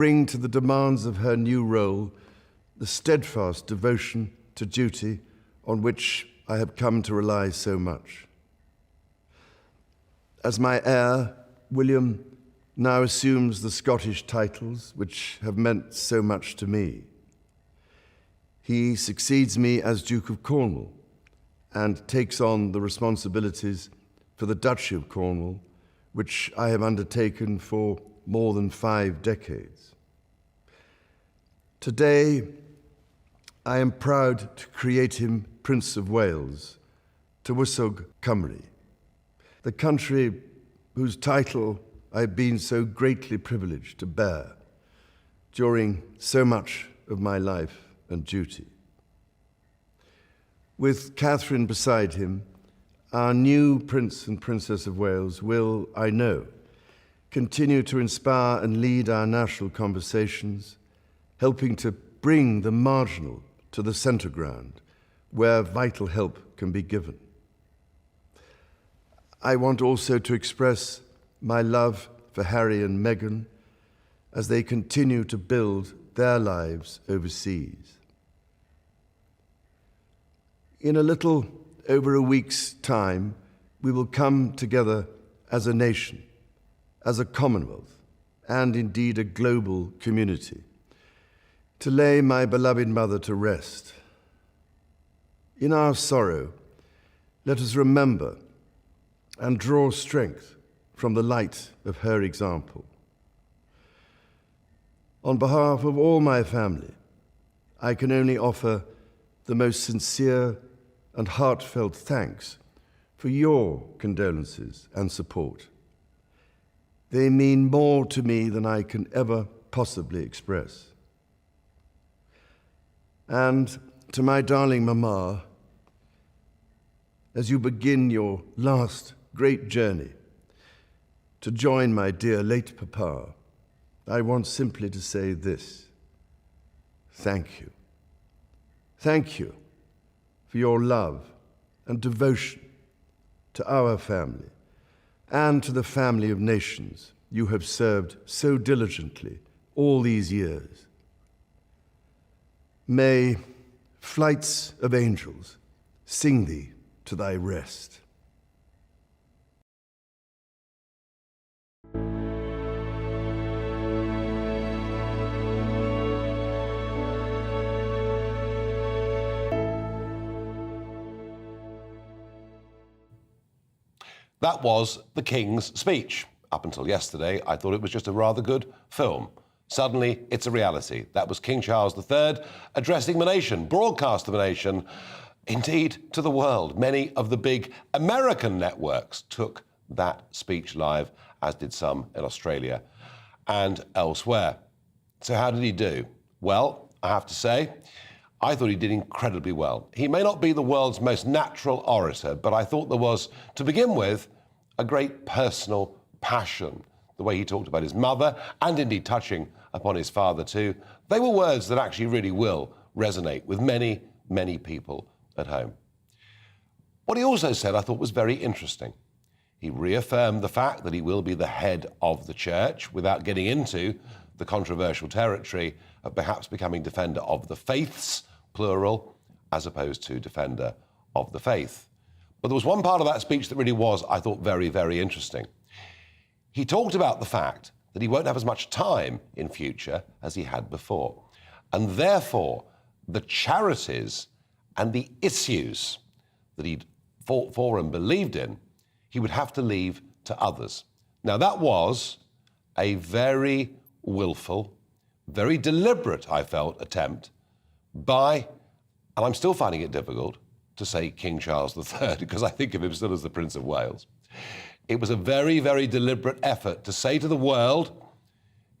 bring to the demands of her new role the steadfast devotion to duty on which I have come to rely so much. As my heir, William now assumes the Scottish titles which have meant so much to me. He succeeds me as Duke of Cornwall and takes on the responsibilities for the Duchy of Cornwall, which I have undertaken for more than 5 decades. Today, I am proud to create him Prince of Wales, Tywysog Cymru, the country whose title I've been so greatly privileged to bear during so much of my life and duty. With Catherine beside him, our new Prince and Princess of Wales will, I know, continue to inspire and lead our national conversations, helping to bring the marginal to the centre ground, where vital help can be given. I want also to express my love for Harry and Meghan as they continue to build their lives overseas. In a little over a week's time, we will come together as a nation, as a Commonwealth, and indeed a global community, to lay my beloved mother to rest. In our sorrow, let us remember and draw strength from the light of her example. On behalf of all my family, I can only offer the most sincere and heartfelt thanks for your condolences and support. They mean more to me than I can ever possibly express. And to my darling Mama, as you begin your last great journey to join my dear late Papa, I want simply to say this: thank you. Thank you for your love and devotion to our family and to the family of nations you have served so diligently all these years. May flights of angels sing thee to thy rest. That was the King's speech. Up until yesterday, I thought it was just a rather good film. Suddenly, it's a reality. That was King Charles III addressing the nation, broadcast to the nation, indeed to the world. Many of the big American networks took that speech live, as did some in Australia and elsewhere. So how did he do? Well, I have to say, I thought he did incredibly well. He may not be the world's most natural orator, but I thought there was, to begin with, a great personal passion. The way he talked about his mother, and indeed touching upon his father too, they were words that actually really will resonate with many, many people at home. What he also said I thought was very interesting. He reaffirmed the fact that he will be the head of the church without getting into the controversial territory of perhaps becoming defender of the faiths, plural, as opposed to defender of the faith. But there was one part of that speech that really was, I thought, very, very interesting. He talked about the fact that he won't have as much time in future as he had before. And therefore, the charities and the issues that he'd fought for and believed in, he would have to leave to others. Now, that was a very willful, very deliberate, I felt, attempt by, and I'm still finding it difficult to say King Charles III, because I think of him still as the Prince of Wales. It was a very, very deliberate effort to say to the world,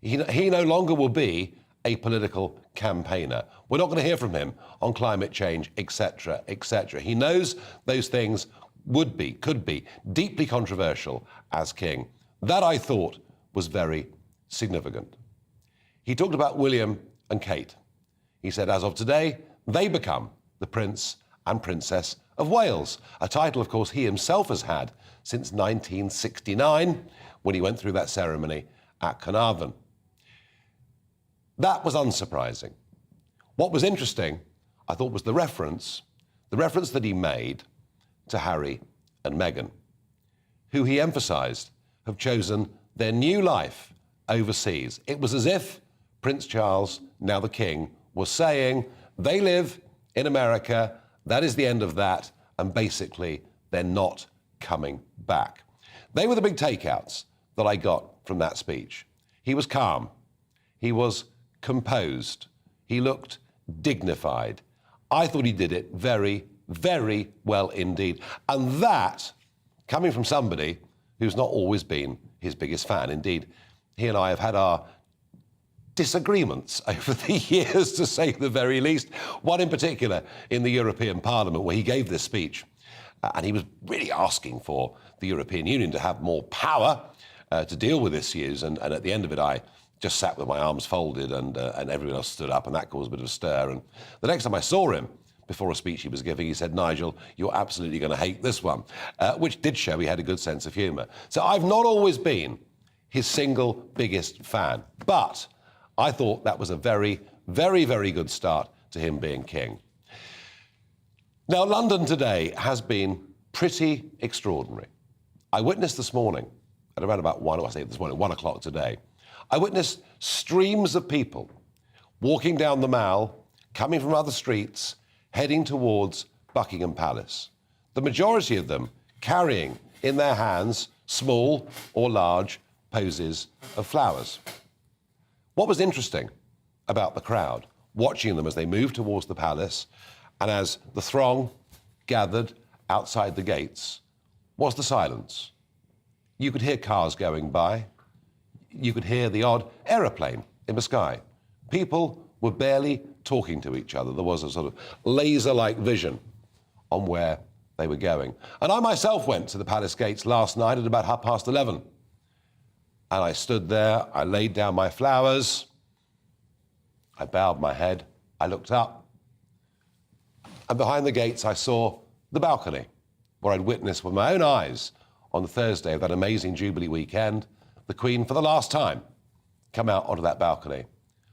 he no longer will be a political campaigner. We're not going to hear from him on climate change, etc., etc. He knows those things could be deeply controversial as king. That, I thought, was very significant. He talked about William and Kate. He said, as of today, they become the Prince and Princess of Wales, a title, of course, he himself has had since 1969, when he went through that ceremony at Carnarvon. That was unsurprising. What was interesting, I thought, was the reference that he made to Harry and Meghan, who he emphasised have chosen their new life overseas. It was as if Prince Charles, now the King, was saying they live in America, that is the end of that, and basically they're not coming back. They were the big takeouts that I got from that speech. He was calm. He was composed. He looked dignified. I thought he did it very, very well indeed. And that, coming from somebody who's not always been his biggest fan. Indeed, he and I have had our disagreements over the years, to say the very least. One in particular in the European Parliament, where he gave this speech, and he was really asking for the European Union to have more power to deal with issues. And at the end of it, I just sat with my arms folded, and everyone else stood up, and that caused a bit of a stir. And the next time I saw him, before a speech he was giving, he said, "Nigel, you're absolutely going to hate this one," which did show he had a good sense of humour. So I've not always been his single biggest fan, but I thought that was a very, very, very good start to him being king. Now, London today has been pretty extraordinary. I witnessed this morning, at around about 1 o'clock today, I witnessed streams of people walking down the Mall, coming from other streets, heading towards Buckingham Palace. The majority of them carrying in their hands small or large posies of flowers. What was interesting about the crowd, watching them as they moved towards the palace and as the throng gathered outside the gates, was the silence. You could hear cars going by. You could hear the odd aeroplane in the sky. People were barely talking to each other. There was a sort of laser-like vision on where they were going. And I myself went to the palace gates last night at about 11:30. And I stood there, I laid down my flowers, I bowed my head, I looked up, and behind the gates I saw the balcony, where I'd witnessed with my own eyes on the Thursday of that amazing Jubilee weekend, the Queen, for the last time, come out onto that balcony. And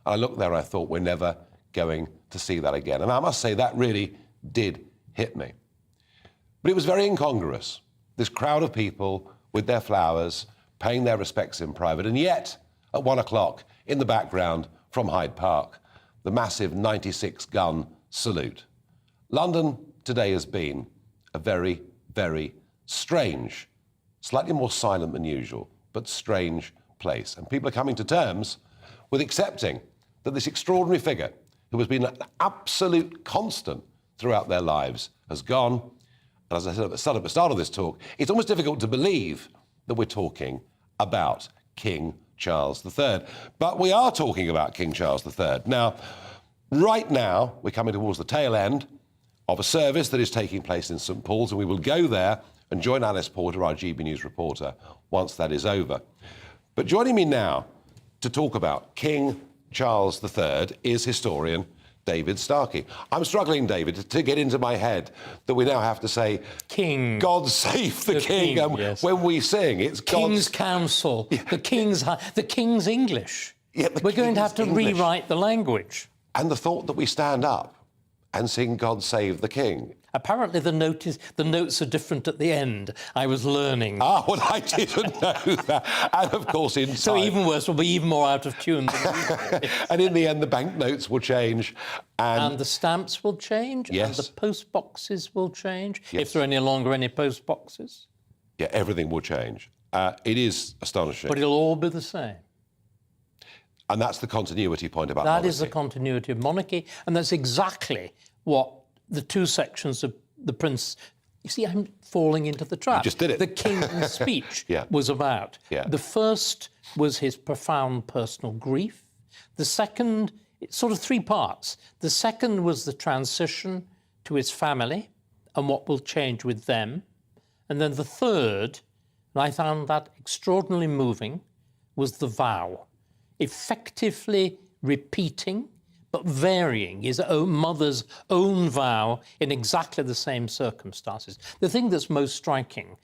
I looked there and I thought, we're never going to see that again. And I must say, that really did hit me. But it was very incongruous, this crowd of people with their flowers, paying their respects in private, and yet, at 1 o'clock, in the background, from Hyde Park, the massive 96-gun salute. London today has been a very, very strange, slightly more silent than usual, but strange place. And people are coming to terms with accepting that this extraordinary figure, who has been an absolute constant throughout their lives, has gone. And as I said at the start of this talk, it's almost difficult to believe that we're talking about King Charles III. But we are talking about King Charles III. Now, right now, we're coming towards the tail end of a service that is taking place in St Paul's, and we will go there and join Alice Porter, our GB News reporter, once that is over. But joining me now to talk about King Charles III is historian David Starkey. I'm struggling, David, to get into my head that we now have to say, King. God save the King. Yes. When we sing, it's King's Council, yeah. the King's English. Yeah, we're going to have to rewrite the language. And the thought that we stand up and sing God Save the King. Apparently the notes are different at the end. I was learning. Ah, well, I didn't know that. And of course, in time... So even worse, we'll be even more out of tune. And in the end, the banknotes will change. And the stamps will change. Yes. And the post boxes will change. Yes. If there are any longer any post boxes. Yeah, everything will change. It is astonishing. But it'll all be the same. And that's the continuity point about monarchy. That is the continuity of monarchy. And that's exactly what the two sections of the Prince... You see, I'm falling into the trap. You just did it. The King's speech Yeah. was about. Yeah. The first was his profound personal grief. The second, it's sort of three parts. The second was the transition to his family and what will change with them. And then the third, and I found that extraordinarily moving, was the vow. Effectively repeating but varying his own mother's own vow in exactly the same circumstances. The thing that's most striking,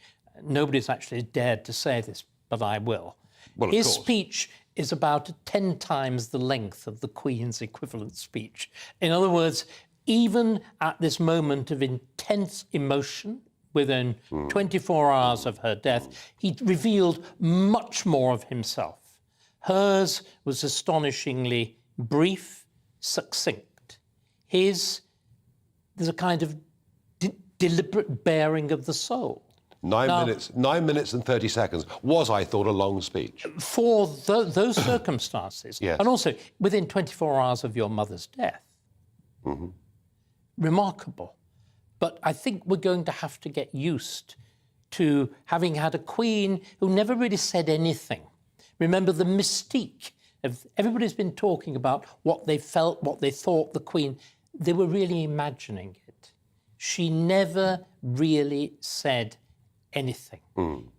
nobody's actually dared to say this, but I will. Well, of his course. speech is about 10 times the length of the Queen's equivalent speech. In other words, even at this moment of intense emotion, within 24 hours of her death, he revealed much more of himself. Hers was astonishingly brief, succinct. His, there's a kind of deliberate bearing of the soul. 9 minutes and 30 seconds was, I thought, a long speech. For those circumstances, Yes. and also within 24 hours of your mother's death. Remarkable. But I think we're going to have to get used to having had a queen who never really said anything. Remember the mystique of everybody's been talking about what they felt, what they thought the queen. They were really imagining it. She never really said anything.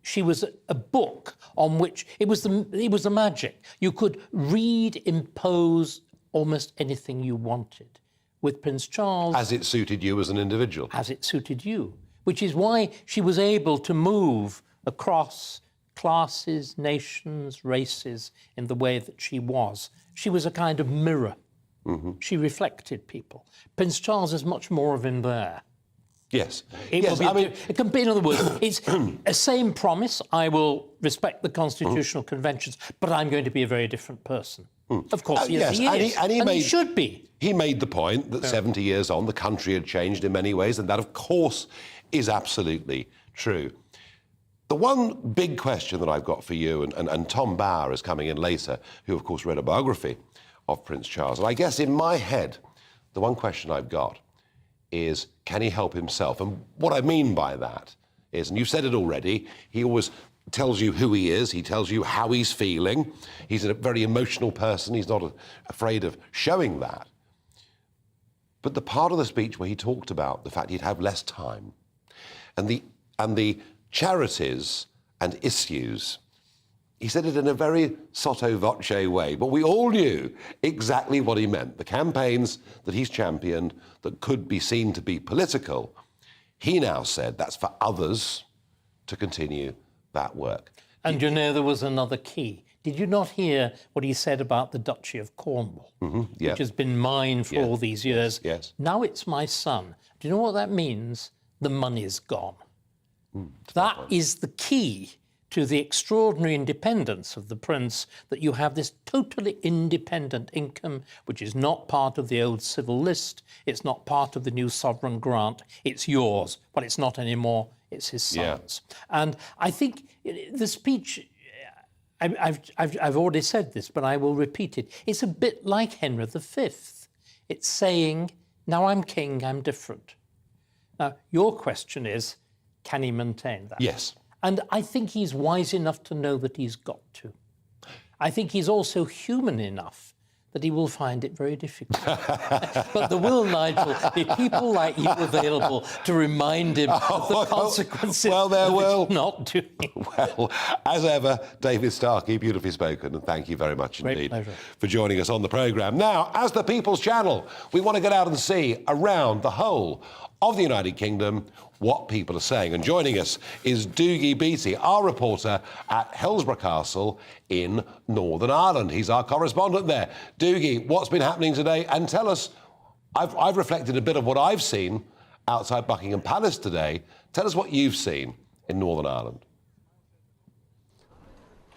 She was a book on which it was the magic. You could read, impose almost anything you wanted. With Prince Charles, As it suited you as an individual. as it suited you, which is why she was able to move across classes, nations, races in the way that she was. She was a kind of mirror. She reflected people. Prince Charles is much more of him there. Yes. It Yes, will be, I mean, it can be, in other words, it's a same promise. I will respect the constitutional conventions, but I'm going to be a very different person. Of course, yes, he is, and he should be. He made the point that 70 years on, the country had changed in many ways, and that, of course, is absolutely true. The one big question that I've got for you, and Tom Bower is coming in later, who, of course, read a biography of Prince Charles, and I guess in my head, the one question I've got is, can he help himself? And what I mean by that is, and you've said it already, he always tells you who he is, he tells you how he's feeling. He's a very emotional person, he's not afraid of showing that. But the part of the speech where he talked about the fact he'd have less time and the charities and issues, he said it in a very sotto voce way, but we all knew exactly what he meant. The campaigns that he's championed that could be seen to be political, he now said that's for others to continue that work. And you know, there was another key. Did you not hear what he said about the Duchy of Cornwall, Yeah. which has been mine for all these years? Yes. Now it's my son. Do you know what that means? The money's gone. That is the key to the extraordinary independence of the prince, that you have this totally independent income, which is not part of the old civil list, it's not part of the new sovereign grant, it's yours. Well, it's not anymore, it's his son's. And I think the speech, I've already said this, but I will repeat it. It's a bit like Henry V. It's saying, now I'm king, I'm different. Now, your question is, can he maintain that? Yes. And I think he's wise enough to know that he's got to. I think he's also human enough that he will find it very difficult. But there will, Nigel, be people like you available to remind him of the consequences of not doing it. Well, as ever, David Starkey, beautifully spoken, and thank you very much indeed for joining us on the programme. Now, as the People's Channel, we want to get out and see around the whole of the United Kingdom what people are saying. And joining us is Doogie Beattie, our reporter at Hillsborough Castle in Northern Ireland. He's our correspondent there. Doogie, what's been happening today? And tell us, I've reflected a bit of what I've seen outside Buckingham Palace today. Tell us what you've seen in Northern Ireland.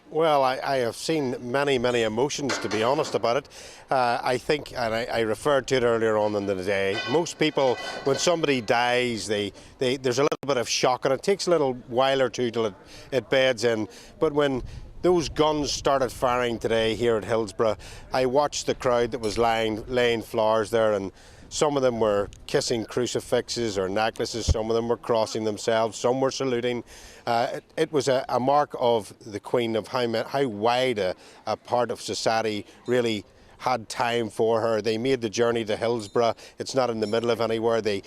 Well, I have seen many emotions, to be honest about it. I think, and I referred to it earlier on in the day, most people, when somebody dies, there's a little bit of shock, and it takes a little while or two till it beds in. But when those guns started firing today here at Hillsborough, I watched the crowd that was laying flowers there, and some of them were kissing crucifixes or necklaces, some of them were crossing themselves, some were saluting. It was a mark of the Queen, of how wide a part of society really had time for her. They made the journey to Hillsborough. It's not in the middle of anywhere. They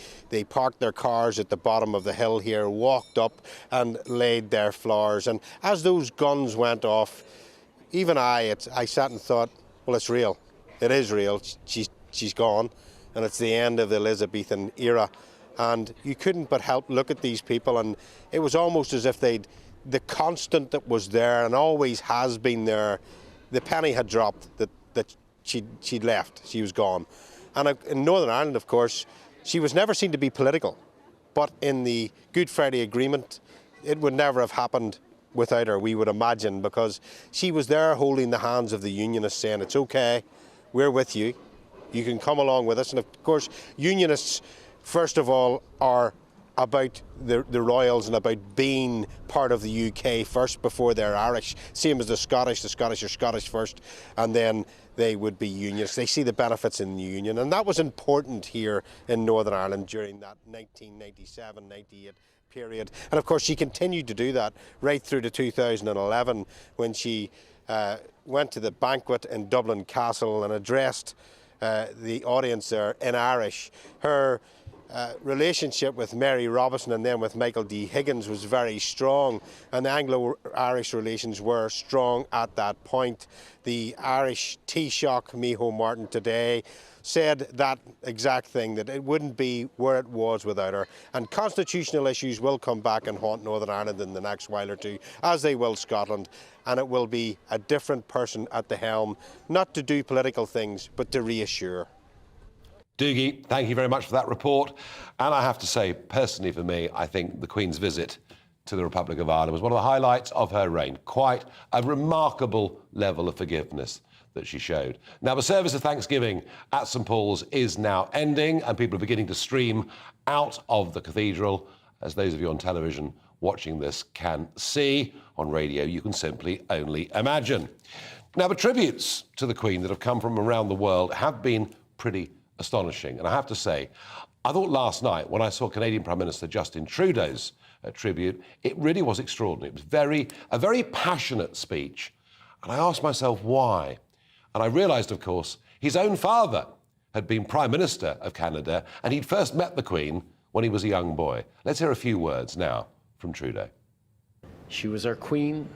parked their cars at the bottom of the hill here, walked up and laid their flowers. And as those guns went off, even I sat and thought, well, it's real. It is real. She's gone. And it's the end of the Elizabethan era. And you couldn't but help look at these people, and it was almost as if the constant that was there and always has been there, the penny had dropped that she'd left, she was gone. And in Northern Ireland, of course, she was never seen to be political. But in the Good Friday Agreement, it would never have happened without her, we would imagine, because she was there holding the hands of the Unionists, saying, it's okay, we're with you, you can come along with us. And of course, Unionists, first of all, are about the Royals and about being part of the UK first before they're Irish. Same as the Scottish are Scottish first, and then they would be Unionists. They see the benefits in the Union, and that was important here in Northern Ireland during that 1997-98 period. And of course, she continued to do that right through to 2011, when she went to the banquet in Dublin Castle and addressed the audience there in Irish. Her relationship with Mary Robinson and then with Michael D. Higgins was very strong, and the Anglo-Irish relations were strong at that point. The Irish Taoiseach, Micheál Martin, today said that exact thing, that it wouldn't be where it was without her. And constitutional issues will come back and haunt Northern Ireland in the next while or two, as they will Scotland, and it will be a different person at the helm, not to do political things, but to reassure. Doogie, thank you very much for that report. And I have to say, personally for me, I think the Queen's visit to the Republic of Ireland was one of the highlights of her reign. Quite a remarkable level of forgiveness that she showed. Now, the service of Thanksgiving at St Paul's is now ending, and people are beginning to stream out of the cathedral. As those of you on television watching this can see, on radio you can simply only imagine. Now, the tributes to the Queen that have come from around the world have been pretty astonishing. And I have to say, I thought last night when I saw Canadian Prime Minister Justin Trudeau's tribute, it really was extraordinary. It was a very passionate speech. And I asked myself why. And I realised, of course, his own father had been Prime Minister of Canada, and he'd first met the Queen when he was a young boy. Let's hear a few words now from Trudeau. She was our Queen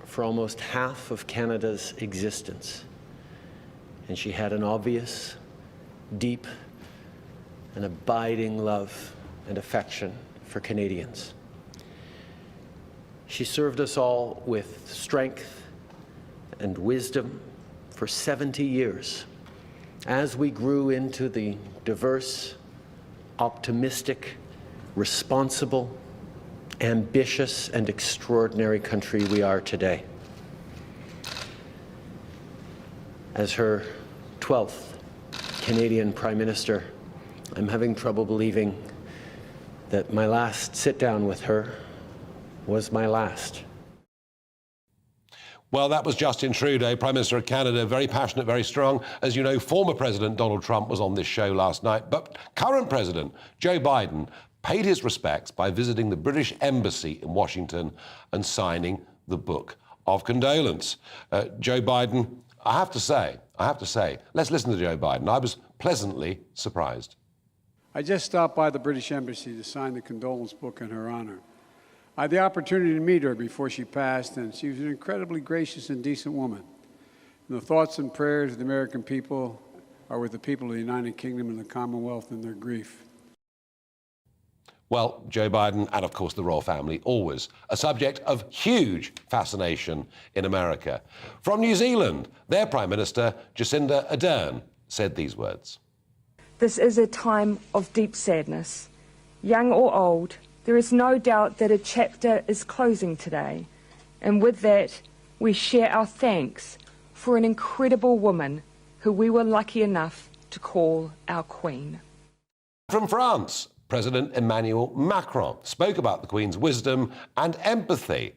for almost half of Canada's existence. And she had an obvious, deep, and abiding love and affection for Canadians. She served us all with strength and wisdom for 70 years as we grew into the diverse, optimistic, responsible, ambitious, and extraordinary country we are today. As her 12th Canadian Prime Minister, I'm having trouble believing that my last sit-down with her was my last. Well, that was Justin Trudeau, Prime Minister of Canada, very passionate, very strong. As you know, former President Donald Trump was on this show last night, but current President Joe Biden paid his respects by visiting the British Embassy in Washington and signing the Book of Condolence. Joe Biden, I have to say, let's listen to Joe Biden. I was pleasantly surprised. I just stopped by the British Embassy to sign the condolence book in her honor. I had the opportunity to meet her before she passed, and she was an incredibly gracious and decent woman. And the thoughts and prayers of the American people are with the people of the United Kingdom and the Commonwealth in their grief. Well, Joe Biden and, of course, the royal family, always a subject of huge fascination in America. From New Zealand, their Prime Minister, Jacinda Ardern, said these words. This is a time of deep sadness. Young or old, there is no doubt that a chapter is closing today. And with that, we share our thanks for an incredible woman who we were lucky enough to call our Queen. From France, President Emmanuel Macron spoke about the Queen's wisdom and empathy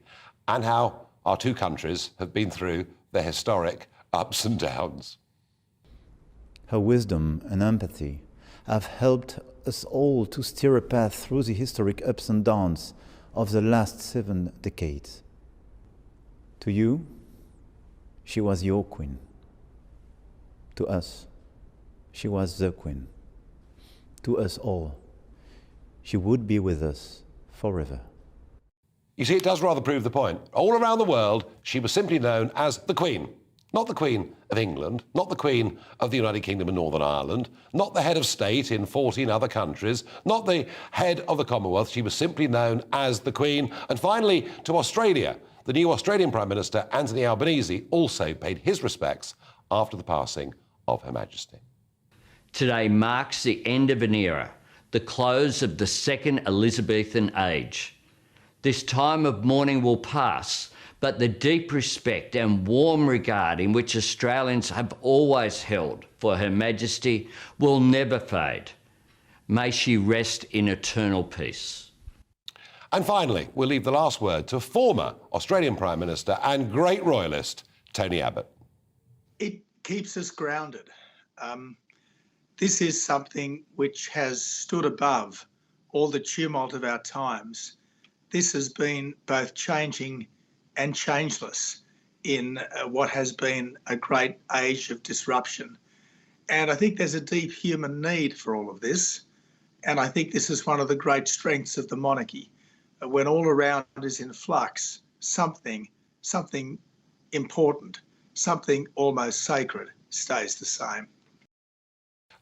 and how our two countries have been through their historic ups and downs. Her wisdom and empathy have helped us all to steer a path through the historic ups and downs of the last 7 decades. To you, she was your Queen. To us, she was the Queen. To us all, she would be with us forever. You see, it does rather prove the point. All around the world, she was simply known as the Queen. Not the Queen of England, not the Queen of the United Kingdom and Northern Ireland, not the head of state in 14 other countries, not the head of the Commonwealth. She was simply known as the Queen. And finally, to Australia, The new Australian Prime Minister, Anthony Albanese, also paid his respects after the passing of Her Majesty. Today marks the end of an era, the close of the second Elizabethan age. This time of mourning will pass, but the deep respect and warm regard in which Australians have always held for Her Majesty will never fade. May she rest in eternal peace. And finally, we'll leave the last word to former Australian Prime Minister and great royalist, Tony Abbott. It keeps us grounded. This is something which has stood above all the tumult of our times. This has been both changing and changeless in what has been a great age of disruption. And I think there's a deep human need for all of this. And I think this is one of the great strengths of the monarchy. When all around is in flux, something important, something almost sacred stays the same.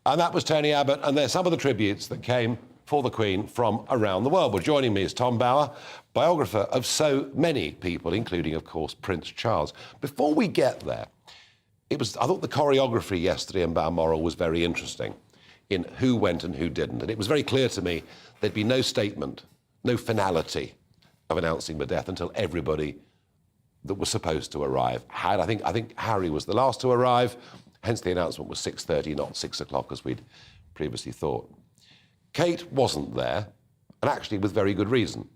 And that was Tony Abbott, and there's some of the tributes that came for the Queen from around the world. Well, joining me is Tom Bower, biographer of so many people, including, of course, Prince Charles. Before we get there, I thought the choreography yesterday in Balmoral was very interesting in who went and who didn't. And it was very clear to me there'd be no statement, no finality of announcing the death until everybody that was supposed to arrive had. I think Harry was the last to arrive, hence the announcement was 6:30, not 6 o'clock as we'd previously thought. Kate wasn't there, and actually with very good reason.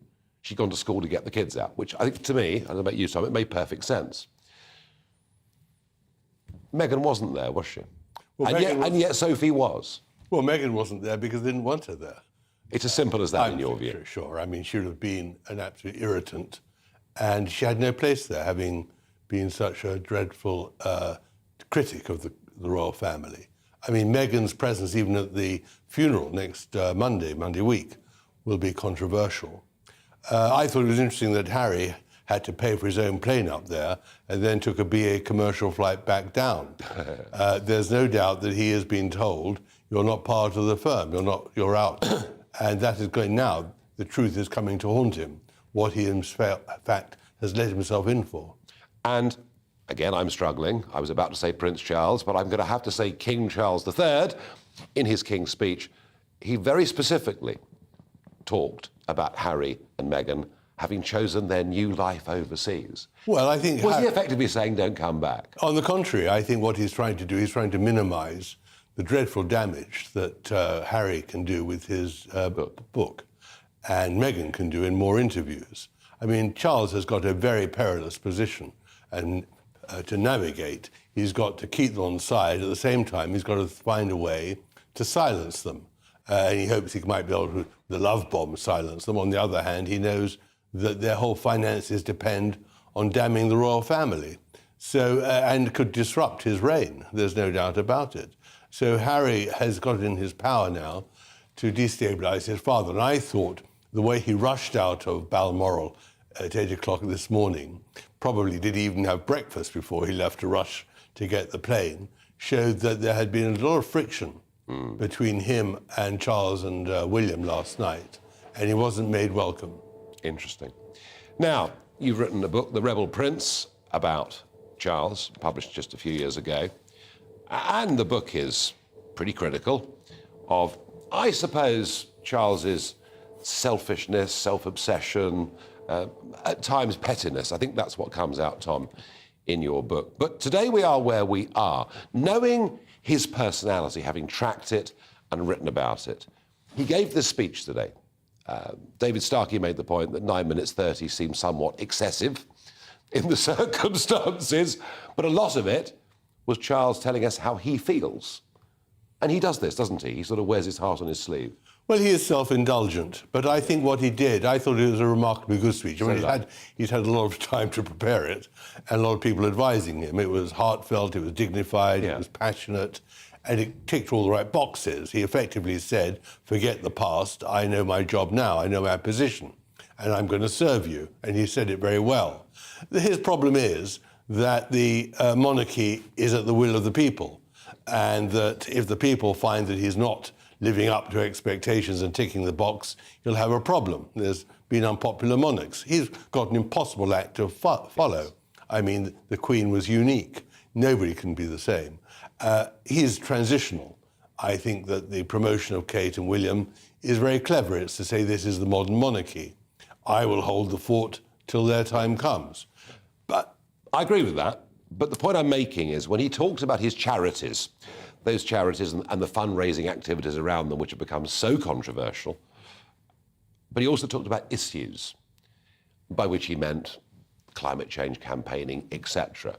She'd gone to school to get the kids out, which I think to me, I don't know about you, Tom, it made perfect sense. Meghan wasn't there, was she? Well, and yet Sophie was. Well, Meghan wasn't there because they didn't want her there. It's as simple as that in your view. Sure. I mean, she would have been an absolute irritant, and she had no place there, having been such a dreadful critic of the royal family. I mean, Meghan's presence, even at the funeral next Monday week, will be controversial. I thought it was interesting that Harry had to pay for his own plane up there and then took a BA commercial flight back down. There's no doubt that he has been told, you're not part of the firm, you're out. And that is going now. The truth is coming to haunt him, what he in fact has let himself in for. And again, I'm struggling. I was about to say Prince Charles, but I'm going to have to say King Charles III. In his King's speech, he very specifically talked about Harry and Meghan having chosen their new life overseas. Well, I think... Was he effectively saying, don't come back? On the contrary, I think what he's trying to do, he's trying to minimise the dreadful damage that Harry can do with his book, and Meghan can do in more interviews. I mean, Charles has got a very perilous position, and to navigate, he's got to keep them on side. At the same time, he's got to find a way to silence them. And he hopes he might be able to, the love bomb, silence them. On the other hand, he knows that their whole finances depend on damning the royal family. So, and could disrupt his reign, there's no doubt about it. So Harry has got it in his power now to destabilise his father. And I thought the way he rushed out of Balmoral at 8 o'clock this morning, probably didn't even have breakfast before he left to rush to get the plane, showed that there had been a lot of friction between him and Charles and William last night, and he wasn't made welcome. Interesting. Now, you've written a book, The Rebel Prince, about Charles, published just a few years ago, and the book is pretty critical of, I suppose, Charles's selfishness, self-obsession, at times pettiness. I think that's what comes out, Tom, in your book. But today we are where we are. Knowing his personality, having tracked it and written about it, he gave this speech today. David Starkey made the point that 9 minutes 30 seems somewhat excessive in the circumstances, but a lot of it was Charles telling us how he feels. And he does this, doesn't he? He sort of wears his heart on his sleeve. Well, he is self-indulgent, but I think what he did, I thought it was a remarkably good speech. I mean, he's had a lot of time to prepare it, and a lot of people advising him. It was heartfelt, it was dignified, it was passionate, and it ticked all the right boxes. He effectively said, forget the past, I know my job now, I know my position, and I'm going to serve you. And he said it very well. His problem is that the monarchy is at the will of the people, and that if the people find that he's not living up to expectations and ticking the box, you'll have a problem. There's been unpopular monarchs. He's got an impossible act to follow. I mean, the Queen was unique. Nobody can be the same. He is transitional. I think that the promotion of Kate and William is very clever. It's to say this is the modern monarchy. I will hold the fort till their time comes. But I agree with that. But the point I'm making is when he talks about his charities, those charities and the fundraising activities around them, which have become so controversial, but he also talked about issues, by which he meant climate change campaigning, etc.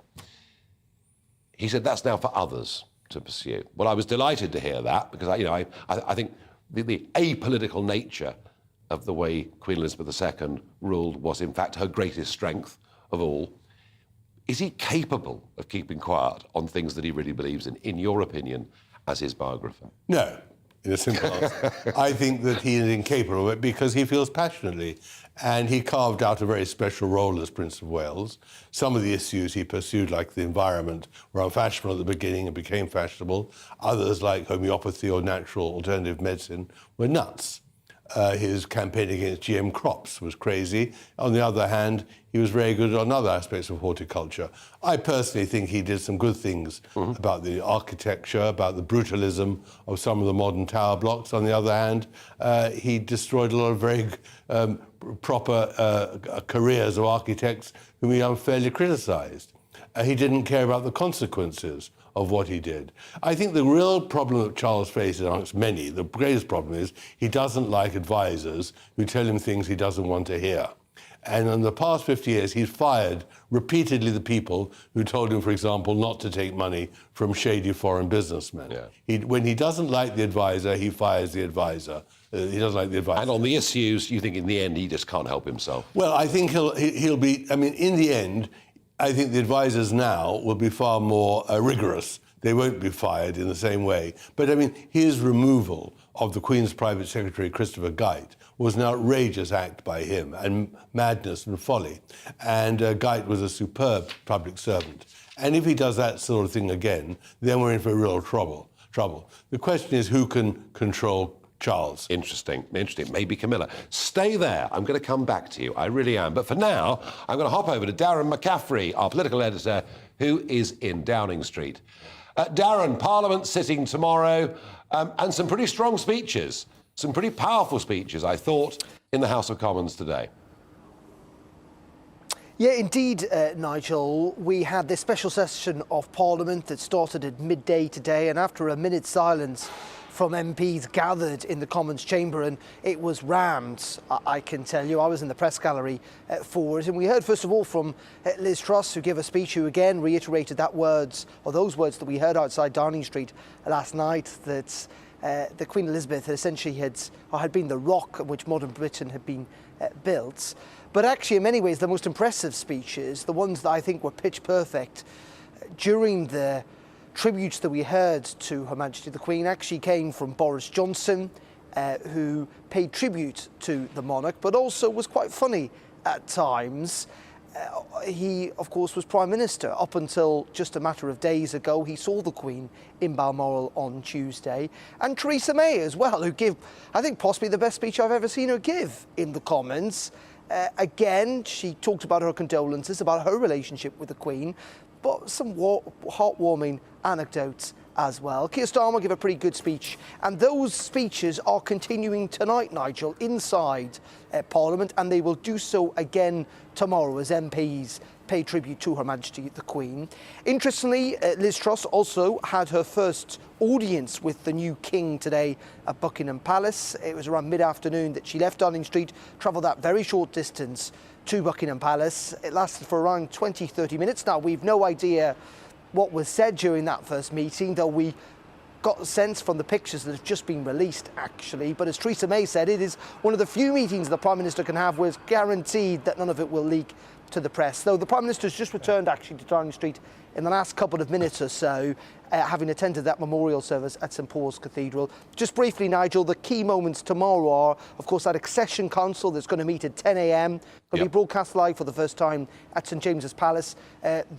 He said that's now for others to pursue. Well, I was delighted to hear that because I think the apolitical nature of the way Queen Elizabeth II ruled was in fact her greatest strength of all. Is he capable of keeping quiet on things that he really believes in your opinion, as his biographer? No, in a simple answer. I think that he is incapable of it because he feels passionately, and he carved out a very special role as Prince of Wales. Some of the issues he pursued, like the environment, were unfashionable at the beginning and became fashionable. Others, like homeopathy or natural alternative medicine, were nuts. His campaign against GM crops was crazy. On the other hand, he was very good on other aspects of horticulture. I personally think he did some good things about the architecture, about the brutalism of some of the modern tower blocks. On the other hand, he destroyed a lot of very proper careers of architects whom he unfairly criticised. He didn't care about the consequences of what he did. I think the real problem that Charles faces, amongst many, the greatest problem is he doesn't like advisors who tell him things he doesn't want to hear. And in the past 50 years, he's fired repeatedly the people who told him, for example, not to take money from shady foreign businessmen. Yeah. When he doesn't like the advisor, he fires the advisor. He doesn't like the advisor. And on the issues, you think in the end he just can't help himself? Well, I think he'll be, I mean, in the end, I think the advisors now will be far more rigorous. They won't be fired in the same way. But, I mean, his removal of the Queen's Private Secretary, Christopher Geidt, was an outrageous act by him, and madness and folly. And Geidt was a superb public servant. And if he does that sort of thing again, then we're in for real trouble. The question is who can control Charles. Interesting. Maybe Camilla. Stay there. I'm going to come back to you. I really am. But for now, I'm going to hop over to Darren McCaffrey, our political editor, who is in Downing Street. Darren, Parliament sitting tomorrow, and some pretty strong speeches, some pretty powerful speeches, I thought, in the House of Commons today. Yeah, indeed, Nigel. We had this special session of Parliament that started at midday today, and after a minute's silence from MPs gathered in the Commons chamber, and it was rammed, I can tell you. I was in the press gallery for it, and we heard first of all from Liz Truss, who gave a speech, who again reiterated those words that we heard outside Downing Street last night, that the Queen Elizabeth essentially had been the rock on which modern Britain had been built. But actually, in many ways, the most impressive speeches, the ones that I think were pitch perfect during the tributes that we heard to Her Majesty the Queen, actually came from Boris Johnson, who paid tribute to the monarch, but also was quite funny at times. He, of course, was Prime Minister up until just a matter of days ago. He saw the Queen in Balmoral on Tuesday. And Theresa May as well, who gave, I think, possibly the best speech I've ever seen her give in the Commons. Again, she talked about her condolences, about her relationship with the Queen, but some heartwarming anecdotes as well. Keir Starmer gave a pretty good speech, and those speeches are continuing tonight, Nigel, inside Parliament, and they will do so again tomorrow as MPs pay tribute to Her Majesty the Queen. Interestingly, Liz Truss also had her first audience with the new King today at Buckingham Palace. It was around mid-afternoon that she left Downing Street, travelled that very short distance to Buckingham Palace. It lasted for around 20-30 minutes. Now, we've no idea what was said during that first meeting, though we got the sense from the pictures that have just been released, actually. But as Theresa May said, it is one of the few meetings the Prime Minister can have where it's guaranteed that none of it will leak to the press. Though the Prime Minister has just returned, actually, to Downing Street in the last couple of minutes or so, having attended that memorial service at St Paul's Cathedral. Just briefly, Nigel, the key moments tomorrow are, of course, that Accession Council that's going to meet at 10 a.m. It'll be broadcast live for the first time at St James's Palace.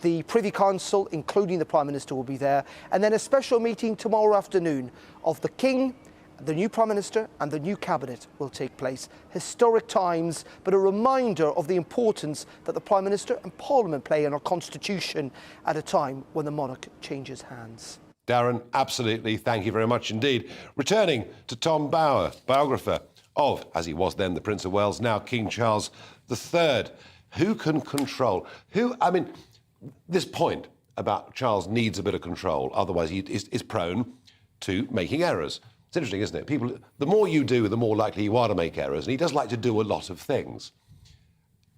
The Privy Council, including the Prime Minister, will be there. And then a special meeting tomorrow afternoon of the King The new Prime Minister and the new Cabinet will take place. Historic times, but a reminder of the importance that the Prime Minister and Parliament play in our Constitution at a time when the monarch changes hands. Darren, absolutely. Thank you very much indeed. Returning to Tom Bower, biographer of, as he was then, the Prince of Wales, now King Charles III. Who can control? This point about Charles needs a bit of control, otherwise he is prone to making errors. It's interesting, isn't it? People, the more you do, the more likely you are to make errors, and he does like to do a lot of things.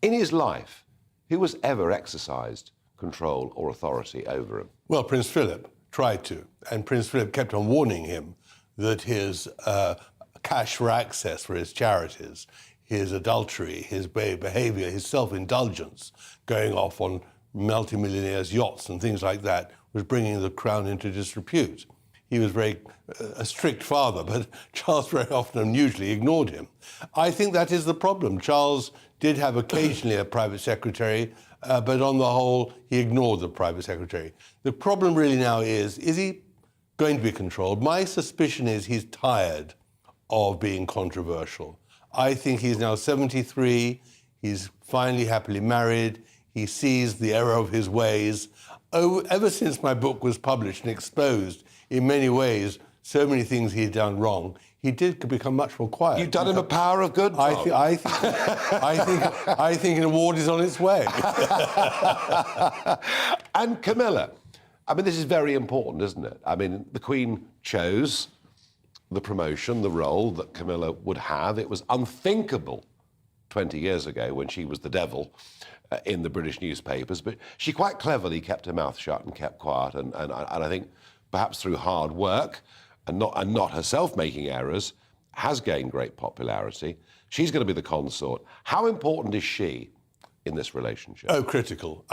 In his life, who has ever exercised control or authority over him? Well, Prince Philip tried to, and Prince Philip kept on warning him that his cash for access for his charities, his adultery, his behaviour, his self-indulgence, going off on multimillionaires' yachts and things like that, was bringing the crown into disrepute. He was a strict father, but Charles very often and usually ignored him. I think that is the problem. Charles did have occasionally a private secretary, but on the whole, he ignored the private secretary. The problem really now is he going to be controlled? My suspicion is he's tired of being controversial. I think he's now 73, he's finally happily married, he sees the error of his ways. Oh, ever since my book was published and exposed, in many ways, so many things he'd done wrong, he did become much more quiet. You've done him a power of good, Tom. I think an award is on its way. And Camilla, this is very important, isn't it? The Queen chose the promotion, the role that Camilla would have. It was unthinkable 20 years ago when she was the devil in the British newspapers, but she quite cleverly kept her mouth shut and kept quiet, and I think perhaps through hard work and not herself making errors, has gained great popularity. She's going to be the consort. How important is she in this relationship? Oh, critical.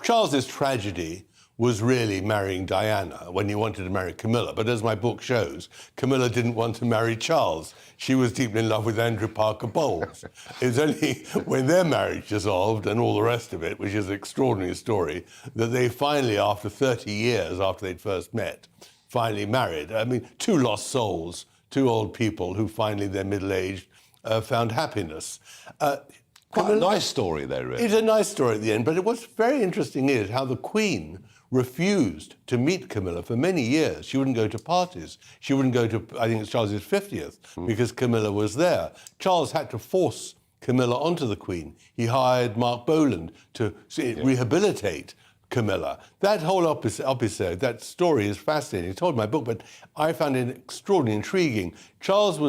Charles's tragedy was really marrying Diana when he wanted to marry Camilla. But as my book shows, Camilla didn't want to marry Charles. She was deeply in love with Andrew Parker Bowles. It was only when their marriage dissolved and all the rest of it, which is an extraordinary story, that they finally, after 30 years after they'd first met, finally married. Two lost souls, two old people who finally, they're middle-aged, found happiness. Quite a nice story, though, really. It's a nice story at the end, but what's very interesting is how the Queen refused to meet Camilla for many years. She wouldn't go to parties. She wouldn't go to, I think it's Charles's 50th, because Camilla was there. Charles had to force Camilla onto the Queen. He hired Mark Boland to rehabilitate Camilla. That whole episode, that story is fascinating. It's told in my book, but I found it extraordinarily intriguing. Charles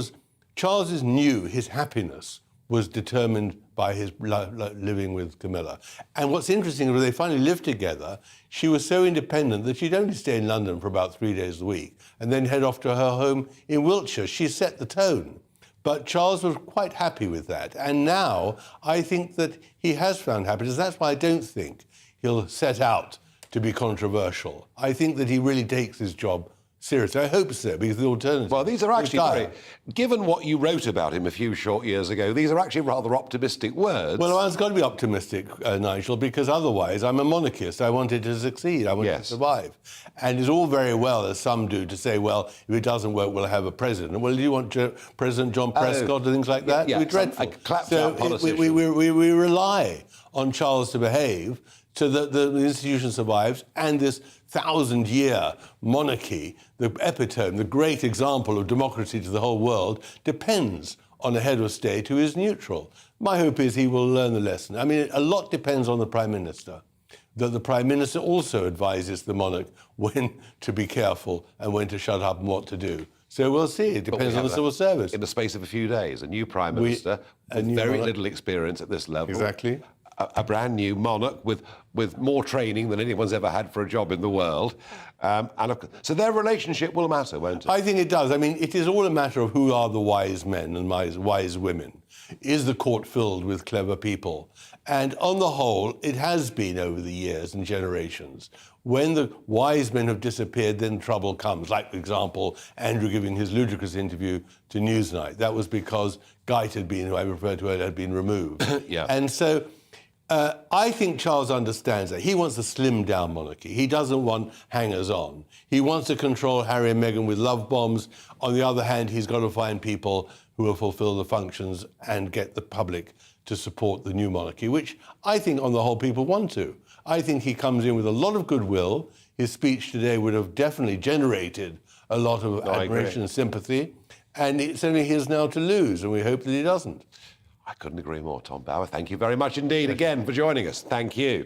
knew his happiness was determined by his living with Camilla. And what's interesting is when they finally lived together, she was so independent that she'd only stay in London for about 3 days a week and then head off to her home in Wiltshire. She set the tone. But Charles was quite happy with that. And now I think that he has found happiness. That's why I don't think he'll set out to be controversial. I think that he really takes his job seriously. I hope so, because the alternative... Well, these are actually given what you wrote about him a few short years ago, these are actually rather optimistic words. Well, I've got to be optimistic, Nigel, because otherwise I'm a monarchist. I want it to succeed. I want it to survive. And it's all very well, as some do, to say, well, if it doesn't work, we'll have a president. Well, do you want President John Prescott and things like that? Yeah, it would be dreadful. A clapped-out politician. We rely on Charles to behave so that the institution survives, and this 1,000-year monarchy, the epitome, the great example of democracy to the whole world, depends on a head of state who is neutral. My hope is he will learn the lesson. A lot depends on the Prime Minister, that the Prime Minister also advises the monarch when to be careful and when to shut up and what to do. So we'll see. It depends on the civil service. In the space of a few days, a new Prime Minister, very little experience at this level. Exactly. A brand new monarch with more training than anyone's ever had for a job in the world. So their relationship will matter, won't it? I think it does. It is all a matter of who are the wise men and wise women. Is the court filled with clever people? And on the whole, it has been over the years and generations. When the wise men have disappeared, then trouble comes. Like, for example, Andrew giving his ludicrous interview to Newsnight. That was because Geit had been, who I referred to earlier, had been removed. Yeah. And so I think Charles understands that. He wants a slimmed-down monarchy. He doesn't want hangers-on. He wants to control Harry and Meghan with love bombs. On the other hand, he's got to find people who will fulfil the functions and get the public to support the new monarchy, which I think, on the whole, people want to. I think he comes in with a lot of goodwill. His speech today would have definitely generated a lot of admiration and sympathy, and it's only his now to lose, and we hope that he doesn't. I couldn't agree more, Tom Bower. Thank you very much indeed again for joining us. Thank you.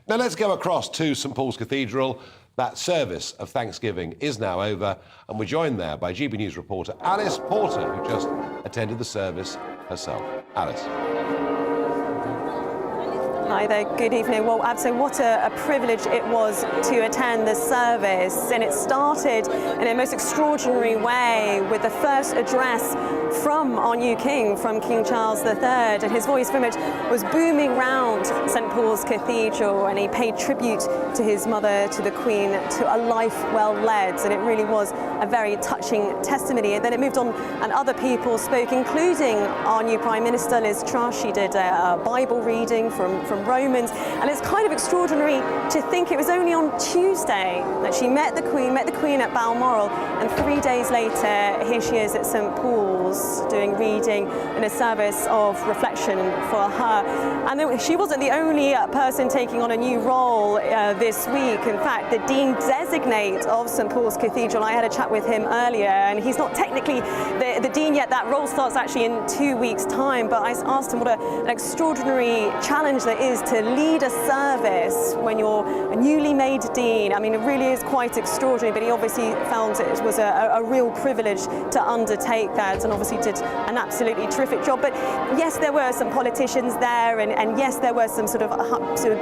Now let's go across to St Paul's Cathedral. That service of Thanksgiving is now over, and we're joined there by GB News reporter Alice Porter, who just attended the service herself. Alice. Hi there, good evening. Well, absolutely, what a privilege it was to attend the service. And it started in a most extraordinary way with the first address from our new king, from King Charles III. And his voice very much was booming round St Paul's Cathedral, and he paid tribute to his mother, to the Queen, to a life well led. And it really was a very touching testimony. And then it moved on, and other people spoke, including our new Prime Minister, Liz Truss. She did a Bible reading from Romans, and it's kind of extraordinary to think it was only on Tuesday that she met the Queen at Balmoral, and 3 days later here she is at St Paul's doing reading in a service of reflection for her. And then she wasn't the only person taking on a new role this week. In fact, the Dean Designate of St Paul's Cathedral, I had a chat with him earlier, and he's not technically the Dean yet. That role starts actually in 2 weeks' time, but I asked him what an extraordinary challenge there is to lead a service when you're a newly made Dean. I mean, it really is quite extraordinary, but he obviously found it was a real privilege to undertake that, and obviously did an absolutely terrific job. But yes, there were some politicians there, and yes, there were some sort of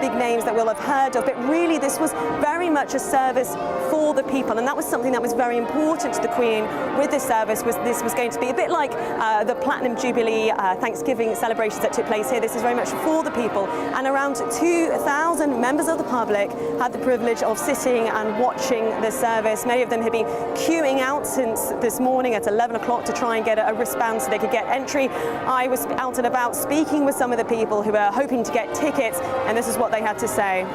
big names that we'll have heard of, but really this was very much a service for the people, and that was something that was very important to the Queen with this service. This was going to be a bit like the Platinum Jubilee Thanksgiving celebrations that took place here. This is very much for the people, and around 2,000 members of the public had the privilege of sitting and watching the service. Many of them had been queuing out since this morning at 11 o'clock to try and get a wristband so they could get entry. I was out and about speaking with some of the people who were hoping to get tickets, and this is what they had to say.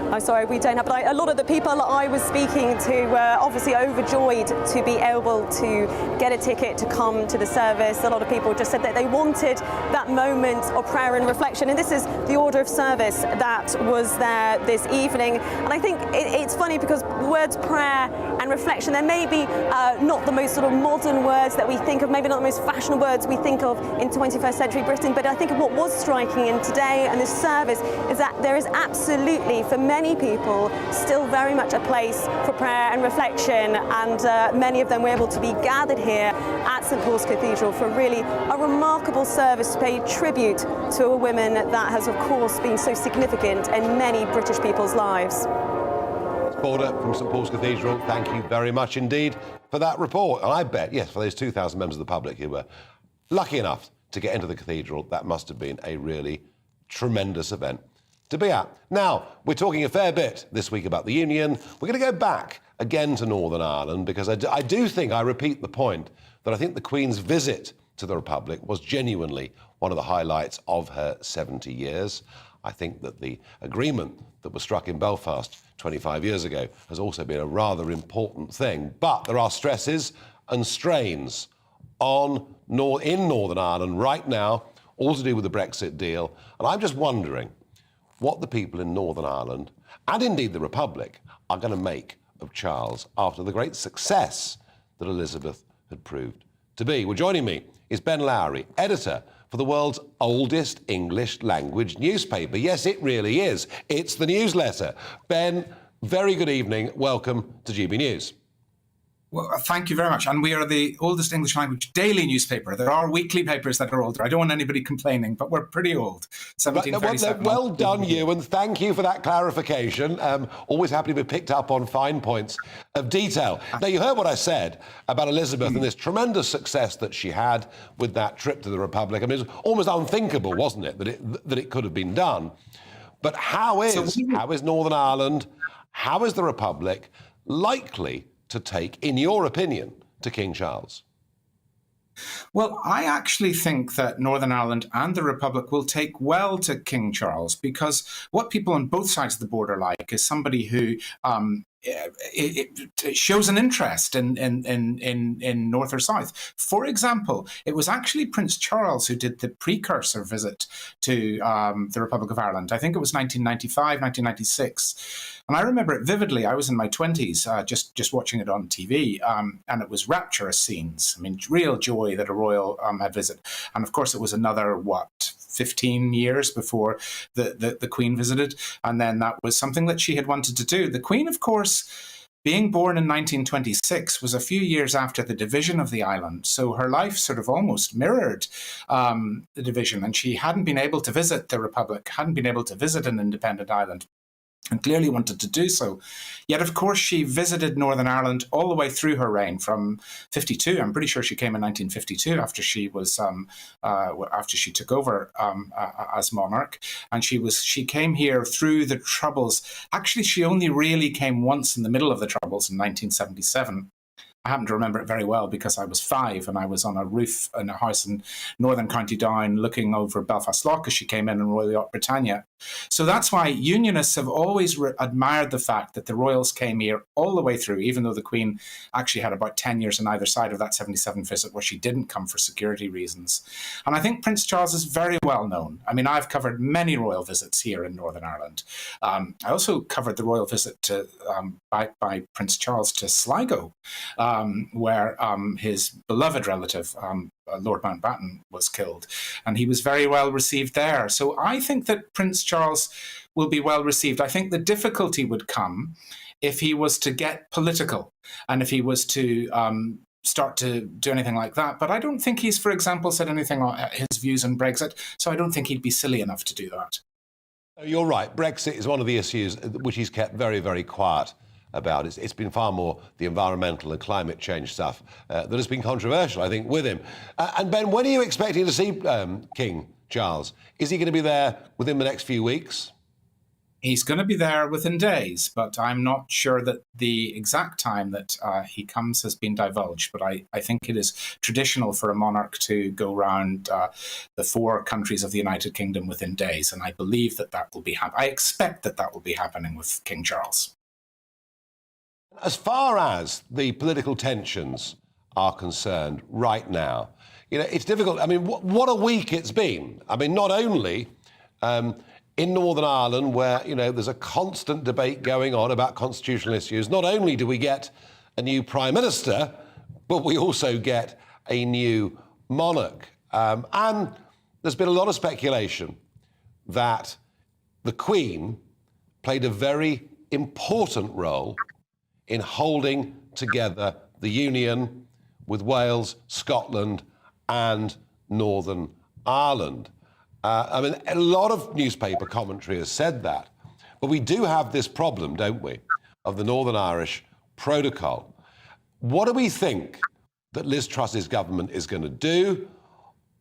I'm sorry, we don't have, but a lot of the people I was speaking to were obviously overjoyed to be able to get a ticket to come to the service. A lot of people just said that they wanted that moment of prayer and reflection, and this is the order of service that was there this evening. And I think it's funny because the words prayer and reflection, they may be not the most sort of modern words that we think of, maybe not the most fashionable words we think of in 21st century Britain, but I think what was striking in today and this service is that there is absolutely, for many people, still very much a place for prayer and reflection, and many of them were able to be gathered here at St Paul's Cathedral for really a remarkable service to pay tribute to a woman that has of course been so significant in many British people's lives. Border from St Paul's Cathedral, thank you very much indeed for that report. And I bet, yes, for those 2,000 members of the public who were lucky enough to get into the cathedral, that must have been a really tremendous event to be at. Now, we're talking a fair bit this week about the Union. We're going to go back again to Northern Ireland because I do think, I repeat the point, that I think the Queen's visit to the Republic was genuinely one of the highlights of her 70 years. I think that the agreement that was struck in Belfast 25 years ago has also been a rather important thing. But there are stresses and strains in Northern Ireland right now, all to do with the Brexit deal. And I'm just wondering what the people in Northern Ireland, and indeed the Republic, are going to make of Charles after the great success that Elizabeth had proved to be. Well, joining me is Ben Lowry, editor for the world's oldest English language newspaper. Yes, it really is. It's the newsletter. Ben, very good evening. Welcome to GB News. Well, thank you very much. And we are the oldest English language daily newspaper. There are weekly papers that are older. I don't want anybody complaining, but we're pretty old. 1737. Well done, you, and thank you for that clarification. Always happy to be picked up on fine points of detail. Now, you heard what I said about Elizabeth and this tremendous success that she had with that trip to the Republic. I mean, it was almost unthinkable, wasn't it, that it could have been done. But how is Northern Ireland, how is the Republic likely to take, in your opinion, to King Charles? Well, I actually think that Northern Ireland and the Republic will take well to King Charles, because what people on both sides of the border like is somebody who it shows an interest in North or South. For example, it was actually Prince Charles who did the precursor visit to the Republic of Ireland. I think it was 1995, 1996. And I remember it vividly. I was in my 20s, just watching it on TV, and it was rapturous scenes. I mean, real joy that a royal had visited. And of course, it was another, 15 years before the Queen visited. And then that was something that she had wanted to do. The Queen, of course, being born in 1926, was a few years after the division of the island. So her life sort of almost mirrored the division. And she hadn't been able to visit the Republic, hadn't been able to visit an independent island, and clearly wanted to do so. Yet, of course, she visited Northern Ireland all the way through her reign from 52. I'm pretty sure she came in 1952 after she was after she took over as monarch, and she came here through the Troubles. Actually, she only really came once in the middle of the Troubles in 1977. I happen to remember it very well because I was 5 and I was on a roof in a house in northern County Down looking over Belfast Lough as she came in Royal Yacht Britannia. So that's why Unionists have always admired the fact that the royals came here all the way through, even though the Queen actually had about 10 years on either side of that 77 visit where she didn't come for security reasons. And I think Prince Charles is very well known. I mean, I've covered many royal visits here in Northern Ireland. I also covered the royal visit to, by Prince Charles to Sligo, where his beloved relative, Lord Mountbatten, was killed. And he was very well received there. So I think that Prince Charles will be well received. I think the difficulty would come if he was to get political and if he was to start to do anything like that. But I don't think he's, for example, said anything on his views on Brexit. So I don't think he'd be silly enough to do that. You're right. Brexit is one of the issues which he's kept very, very quiet about. It's been far more the environmental and climate change stuff that has been controversial, I think, with him. And Ben, when are you expecting to see King Charles? Is he going to be there within the next few weeks? He's going to be there within days, but I'm not sure that the exact time that he comes has been divulged. But I think it is traditional for a monarch to go around the 4 countries of the United Kingdom within days, and I believe that will be happening. I expect that will be happening with King Charles. As far as the political tensions are concerned right now, it's difficult. I mean, what a week it's been. I mean, not only in Northern Ireland, where, there's a constant debate going on about constitutional issues, not only do we get a new Prime Minister, but we also get a new monarch. And there's been a lot of speculation that the Queen played a very important role in holding together the union with Wales, Scotland and Northern Ireland. I mean, a lot of newspaper commentary has said that. But we do have this problem, don't we, of the Northern Irish Protocol. What do we think that Liz Truss's government is going to do?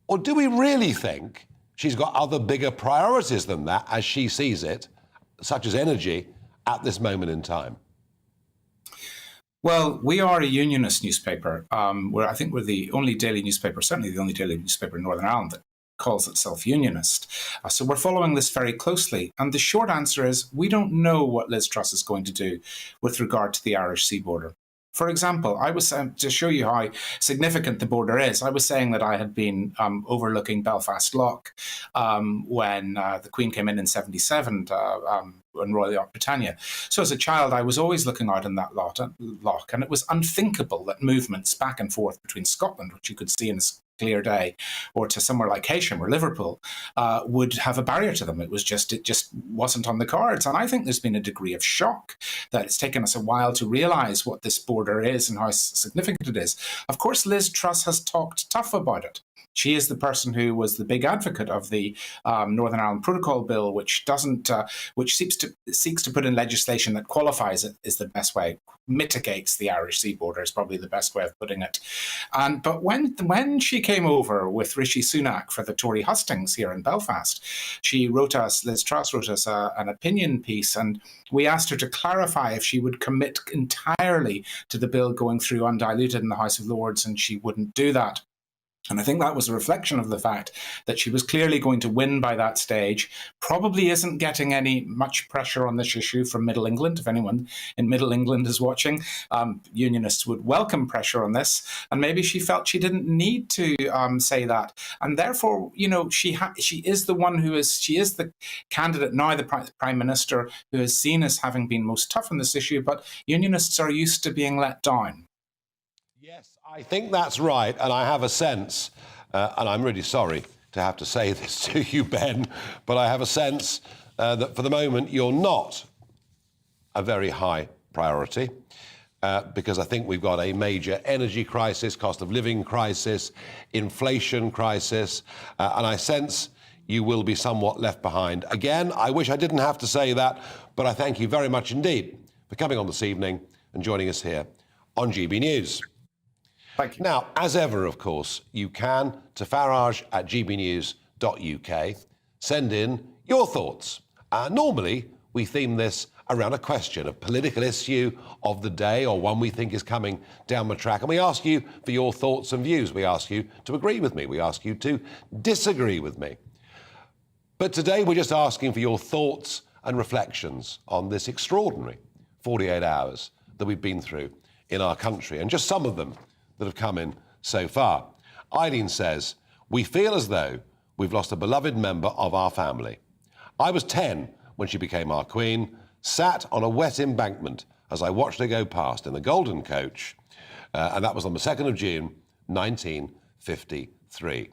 Or do we really think she's got other bigger priorities than that, as she sees it, such as energy, at this moment in time? Well, we are a unionist newspaper. I think we're the only daily newspaper, certainly the only daily newspaper in Northern Ireland that calls itself unionist. So we're following this very closely. And the short answer is we don't know what Liz Truss is going to do with regard to the Irish sea border. For example, I was to show you how significant the border is. I was saying that I had been overlooking Belfast Lough when the Queen came in 77 in Royal Yacht Britannia. So as a child, I was always looking out in that lough, and it was unthinkable that movements back and forth between Scotland, which you could see in a clear day, or to somewhere like Accession or Liverpool, would have a barrier to them. It just wasn't on the cards. And I think there's been a degree of shock that it's taken us a while to realise what this border is and how significant it is. Of course, Liz Truss has talked tough about it. She is the person who was the big advocate of the Northern Ireland Protocol Bill, which seeks to put in legislation that qualifies it, is the best way, mitigates the Irish sea border is probably the best way of putting it. But when she came over with Rishi Sunak for the Tory hustings here in Belfast, Liz Truss wrote us an opinion piece, and we asked her to clarify if she would commit entirely to the bill going through undiluted in the House of Lords, and she wouldn't do that. And I think that was a reflection of the fact that she was clearly going to win by that stage, probably isn't getting much pressure on this issue from Middle England. If anyone in Middle England is watching, unionists would welcome pressure on this. And maybe she felt she didn't need to say that. And therefore, she is the candidate now, the Prime Minister, who is seen as having been most tough on this issue. But unionists are used to being let down. Yes, I think that's right, and I have a sense, and I'm really sorry to have to say this to you, Ben, but I have a sense that for the moment you're not a very high priority, because I think we've got a major energy crisis, cost of living crisis, inflation crisis, and I sense you will be somewhat left behind. Again, I wish I didn't have to say that, but I thank you very much indeed for coming on this evening and joining us here on GB News. Thank you. Now, as ever, of course, you can to farage@gbnews.uk send in your thoughts. Normally, we theme this around a question, a political issue of the day or one we think is coming down the track. And we ask you for your thoughts and views. We ask you to agree with me. We ask you to disagree with me. But today, we're just asking for your thoughts and reflections on this extraordinary 48 hours that we've been through in our country, and just some of them that have come in so far. Eileen says, we feel as though we've lost a beloved member of our family. I was 10 when she became our queen, sat on a wet embankment as I watched her go past in the golden coach, and that was on the 2nd of June, 1953.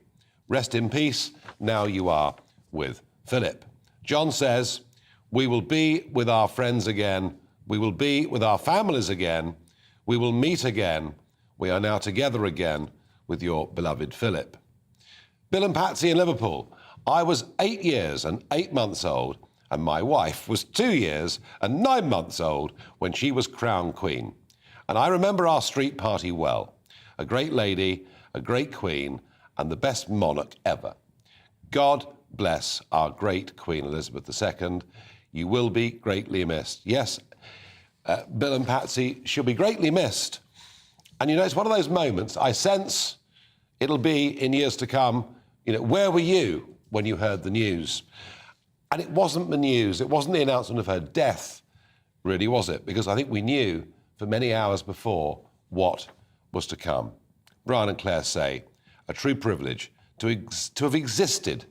Rest in peace, now you are with Philip. John says, we will be with our friends again, we will be with our families again, we will meet again. We are now together again with your beloved Philip. Bill and Patsy in Liverpool. I was 8 years and 8 months old, and my wife was 2 years and 9 months old when she was crowned queen. And I remember our street party well. A great lady, a great queen, and the best monarch ever. God bless our great Queen Elizabeth II. You will be greatly missed. Yes, Bill and Patsy, she'll be greatly missed. And, it's one of those moments, I sense it'll be in years to come, where were you when you heard the news? And it wasn't the news, it wasn't the announcement of her death, really, was it? Because I think we knew for many hours before what was to come. Brian and Claire say, a true privilege to have existed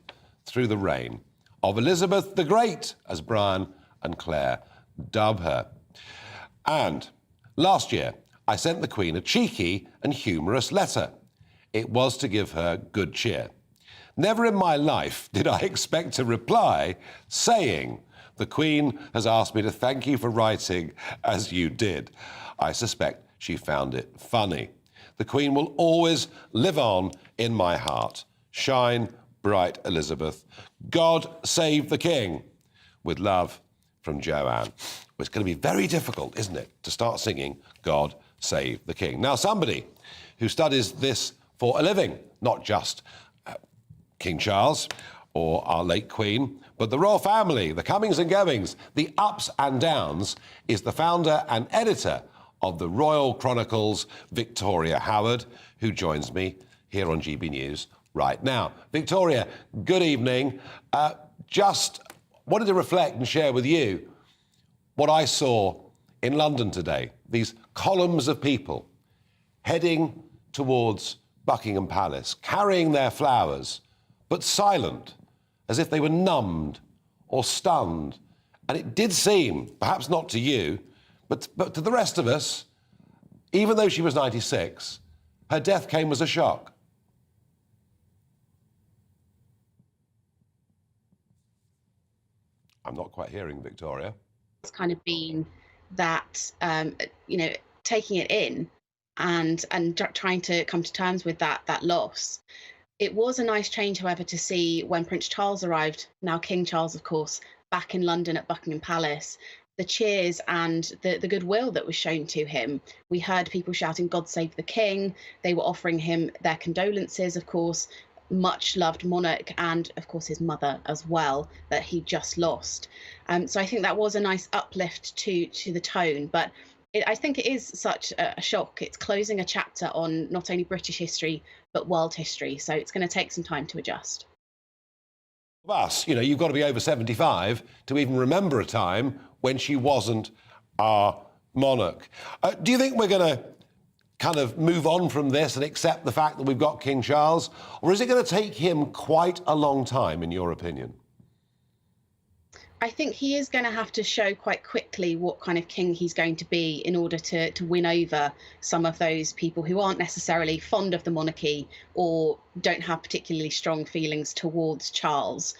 through the reign of Elizabeth the Great, as Brian and Claire dub her. And last year, I sent the Queen a cheeky and humorous letter. It was to give her good cheer. Never in my life did I expect to reply saying, the Queen has asked me to thank you for writing as you did. I suspect she found it funny. The Queen will always live on in my heart. Shine bright, Elizabeth. God save the King. With love, from Joanne. It's going to be very difficult, isn't it, to start singing God Save the King. Now, somebody who studies this for a living, not just King Charles or our late Queen, but the royal family, the comings and goings, the ups and downs, is the founder and editor of the Royal Chronicles, Victoria Howard, who joins me here on GB News right now. Victoria, good evening. Just wanted to reflect and share with you what I saw in London today. These columns of people heading towards Buckingham Palace, carrying their flowers, but silent, as if they were numbed or stunned. And it did seem, perhaps not to you, but to the rest of us, even though she was 96, her death came as a shock. I'm not quite hearing Victoria. It's kind of been that, taking it in and trying to come to terms with that loss. It was a nice change, however, to see when Prince Charles arrived, now King Charles, of course, back in London at Buckingham Palace, the cheers and the goodwill that was shown to him. We heard people shouting, "God save the King." They were offering him their condolences, of course, much loved monarch, and of course his mother as well, that he just lost. So I think that was a nice uplift to the tone, but I think it is such a shock. It's closing a chapter on not only British history, but world history. So it's going to take some time to adjust. Us, you know, you've got to be over 75 to even remember a time when she wasn't our monarch. Do you think we're going to kind of move on from this and accept the fact that we've got King Charles? Or is it going to take him quite a long time, in your opinion? I think he is going to have to show quite quickly what kind of king he's going to be in order to win over some of those people who aren't necessarily fond of the monarchy or don't have particularly strong feelings towards Charles.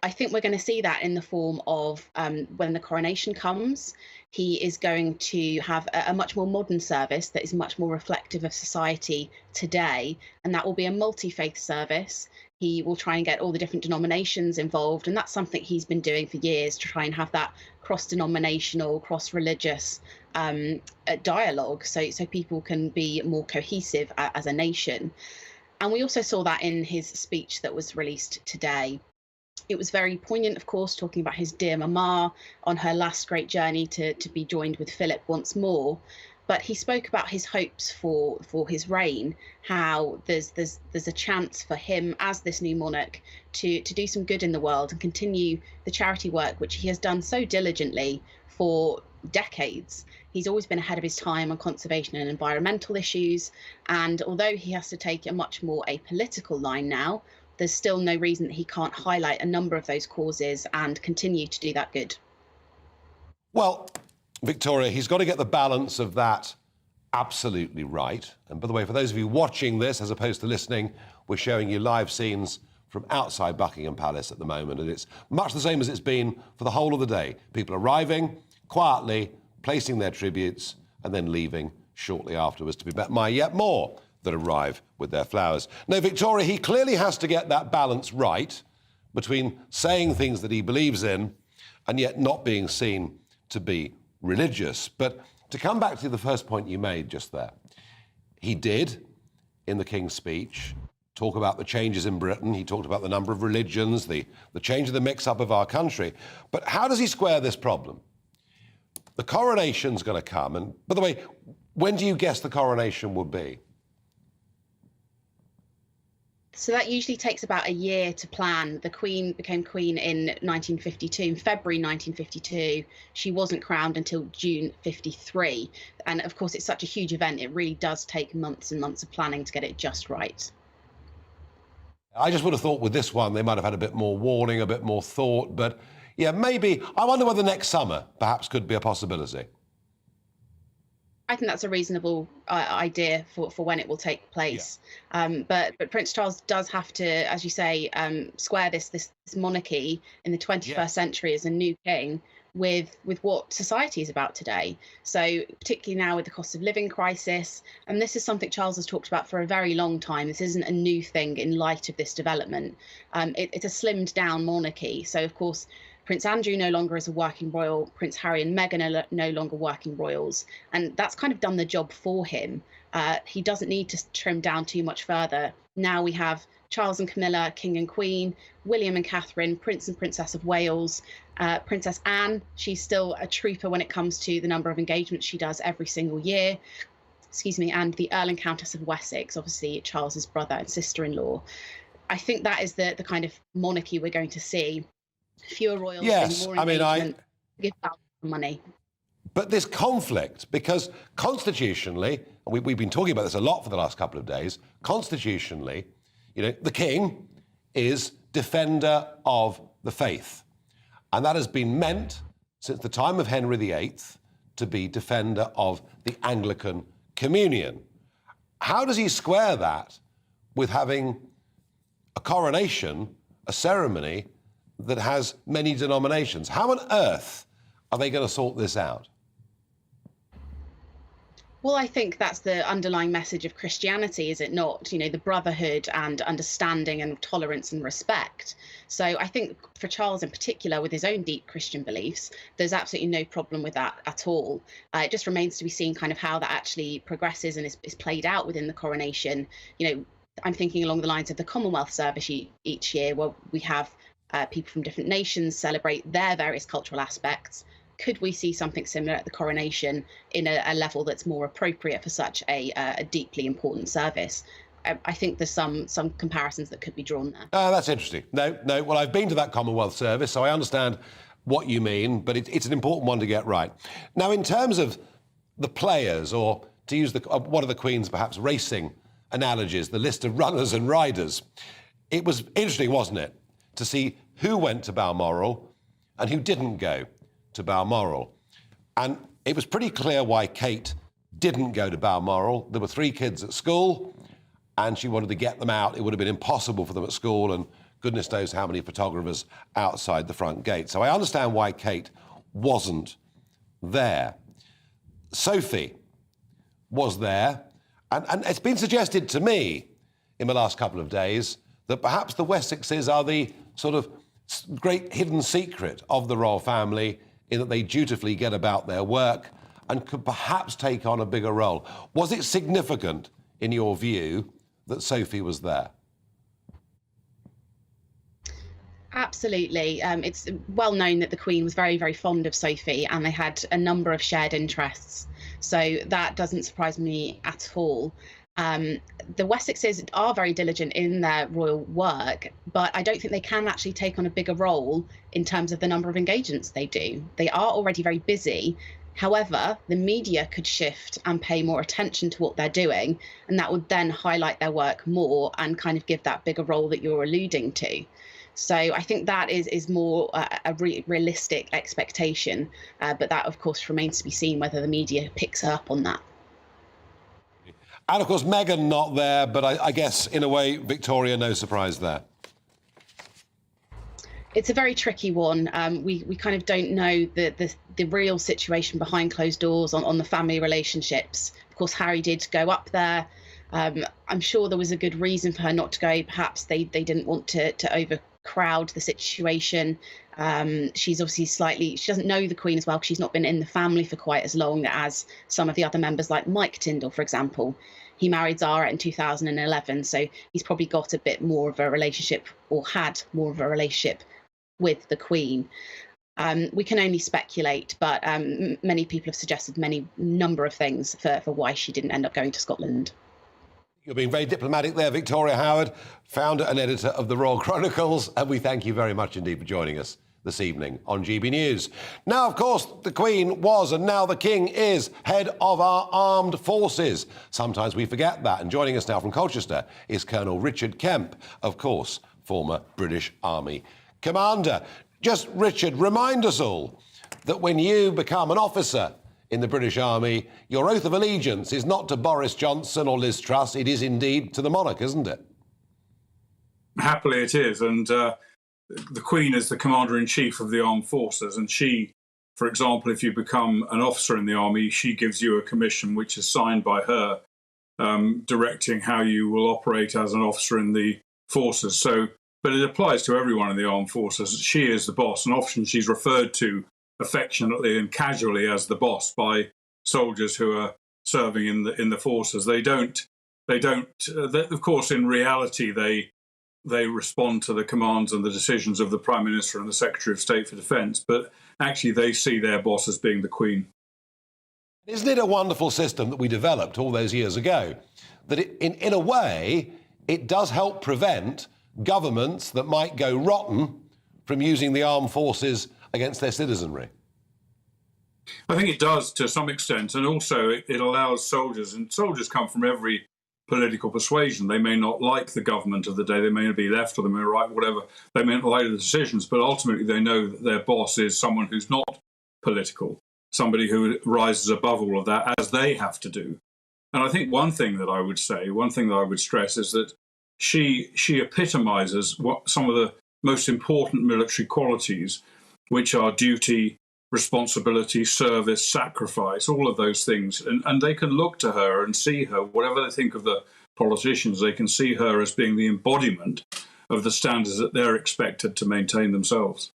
I think we're going to see that in the form of when the coronation comes. He is going to have a much more modern service that is much more reflective of society today, and that will be a multi-faith service. He will try and get all the different denominations involved, and that's something he's been doing for years, to try and have that cross-denominational, cross-religious dialogue, so people can be more cohesive as a nation. And we also saw that in his speech that was released today. It was very poignant, of course, talking about his dear mama on her last great journey to be joined with Philip once more. But he spoke about his hopes for his reign, how there's a chance for him as this new monarch to do some good in the world and continue the charity work which he has done so diligently for decades. He's always been ahead of his time on conservation and environmental issues, and although he has to take a much more apolitical line now, there's still no reason that he can't highlight a number of those causes and continue to do that good. Well, Victoria, he's got to get the balance of that absolutely right. And by the way, for those of you watching this as opposed to listening, we're showing you live scenes from outside Buckingham Palace at the moment, and it's much the same as it's been for the whole of the day. People arriving quietly, placing their tributes, and then leaving shortly afterwards to be met by yet more that arrive with their flowers. Now, Victoria, he clearly has to get that balance right between saying things that he believes in and yet not being seen to be religious. But to come back to the first point you made just there, he did, in the King's speech, talk about the changes in Britain. He talked about the number of religions, the change of the mix-up of our country. But how does he square this problem? The coronation's going to come, and by the way, when do you guess the coronation will be? So that usually takes about a year to plan. The Queen became Queen in 1952, in February 1952. She wasn't crowned until June 53. And of course, it's such a huge event, it really does take months and months of planning to get it just right. I just would have thought with this one, they might have had a bit more warning, a bit more thought. But yeah, maybe, I wonder whether next summer perhaps could be a possibility. I think that's a reasonable idea for when it will take place. Yeah. But Prince Charles does have to, as you say, square this monarchy in the 21st century as a new king with what society is about today. So particularly now with the cost of living crisis, and this is something Charles has talked about for a very long time. This isn't a new thing in light of this development. It's a slimmed down monarchy. So of course, Prince Andrew no longer is a working royal, Prince Harry and Meghan are no longer working royals, and that's kind of done the job for him. He doesn't need to trim down too much further. Now we have Charles and Camilla, King and Queen, William and Catherine, Prince and Princess of Wales, Princess Anne, she's still a trooper when it comes to the number of engagements she does every single year, and the Earl and Countess of Wessex, obviously Charles's brother and sister-in-law. I think that is the kind of monarchy we're going to see. Fewer royals, more engagement, give out money. But this conflict, because constitutionally, and we've been talking about this a lot for the last couple of days, constitutionally, you know, the king is defender of the faith. And that has been meant since the time of Henry VIII to be defender of the Anglican communion. How does he square that with having a coronation, a ceremony that has many denominations? How on earth are they going to sort this out? Well, I think that's the underlying message of Christianity, is it not? You know, the brotherhood and understanding and tolerance and respect. So I think for Charles in particular, with his own deep Christian beliefs, there's absolutely no problem with that at all. It just remains to be seen kind of how that actually progresses and is played out within the coronation. You know, I'm thinking along the lines of the Commonwealth service each year, where we have people from different nations celebrate their various cultural aspects. Could we see something similar at the coronation in a level that's more appropriate for such a deeply important service? I think there's some comparisons that could be drawn there. That's interesting. No. Well, I've been to that Commonwealth service, so I understand what you mean, but it's an important one to get right. Now, in terms of the players, or to use one of the Queen's perhaps racing analogies, the list of runners and riders, it was interesting, wasn't it, to see who went to Balmoral and who didn't go to Balmoral. And it was pretty clear why Kate didn't go to Balmoral. There were 3 kids at school, and she wanted to get them out. It would have been impossible for them at school, and goodness knows how many photographers outside the front gate. So I understand why Kate wasn't there. Sophie was there, and it's been suggested to me in the last couple of days that perhaps the Wessexes are the sort of great hidden secret of the royal family, in that they dutifully get about their work and could perhaps take on a bigger role. Was it significant, in your view, that Sophie was there? Absolutely. It's well known that the Queen was very, very fond of Sophie, and they had a number of shared interests. So that doesn't surprise me at all. The Wessexes are very diligent in their royal work, but I don't think they can actually take on a bigger role in terms of the number of engagements they do. They are already very busy. However, the media could shift and pay more attention to what they're doing, and that would then highlight their work more and kind of give that bigger role that you're alluding to. So I think that is more a realistic expectation, but that, of course, remains to be seen whether the media picks up on that. And, of course, Meghan not there, but I guess, in a way, Victoria, no surprise there. It's a very tricky one. We kind of don't know the real situation behind closed doors on the family relationships. Of course, Harry did go up there. I'm sure there was a good reason for her not to go. Perhaps they didn't want to overcrowd the situation. She's obviously she doesn't know the Queen as well, because she's not been in the family for quite as long as some of the other members, like Mike Tyndall, for example. He married Zara in 2011, so he's probably got a bit more of a relationship, or had more of a relationship with the Queen. We can only speculate, but many people have suggested number of things for why she didn't end up going to Scotland. You're being very diplomatic there, Victoria Howard, founder and editor of the Royal Chronicles, and we thank you very much indeed for joining us this evening on GB News. Now, of course, the Queen was, and now the King is, head of our armed forces. Sometimes we forget that. And joining us now from Colchester is Colonel Richard Kemp, of course, former British Army commander. Just, Richard, remind us all that when you become an officer in the British Army, your oath of allegiance is not to Boris Johnson or Liz Truss, it is indeed to the monarch, isn't it? Happily it is, and the Queen is the Commander-in-Chief of the Armed Forces, and she, for example, if you become an officer in the Army, she gives you a commission which is signed by her, directing how you will operate as an officer in the forces. So, but it applies to everyone in the Armed Forces. She is the boss, and often she's referred to affectionately and casually as the boss by soldiers who are serving in the forces. They don't. Of course, in reality, they respond to the commands and the decisions of the Prime Minister and the Secretary of State for Defence, but actually they see their boss as being the Queen. Isn't it a wonderful system that we developed all those years ago? That in a way, it does help prevent governments that might go rotten from using the armed forces against their citizenry. I think it does to some extent, and also it allows soldiers, and soldiers come from every political persuasion. They may not like the government of the day, they may be left or they may be right, whatever. They may not like the decisions, but ultimately they know that their boss is someone who's not political, somebody who rises above all of that, as they have to do. And I think one thing that I would stress is that she epitomises what some of the most important military qualities, which are duty, responsibility, service, sacrifice, all of those things. And they can look to her and see her, whatever they think of the politicians, they can see her as being the embodiment of the standards that they're expected to maintain themselves.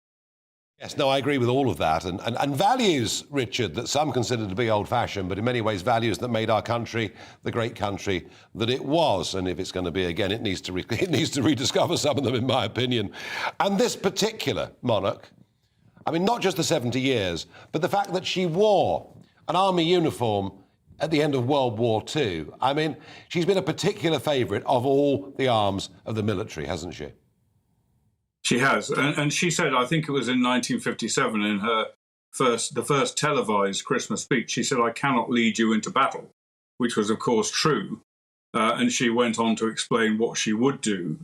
Yes, no, I agree with all of that. And values, Richard, that some consider to be old-fashioned, but in many ways values that made our country the great country that it was. And if it's going to be again, it needs to rediscover some of them, in my opinion. And this particular monarch, I mean, not just the 70 years, but the fact that she wore an army uniform at the end of World War II. I mean, she's been a particular favourite of all the arms of the military, hasn't she? She has, and she said, I think it was in 1957, in her the first televised Christmas speech, she said, "I cannot lead you into battle," which was, of course, true. And she went on to explain what she would do.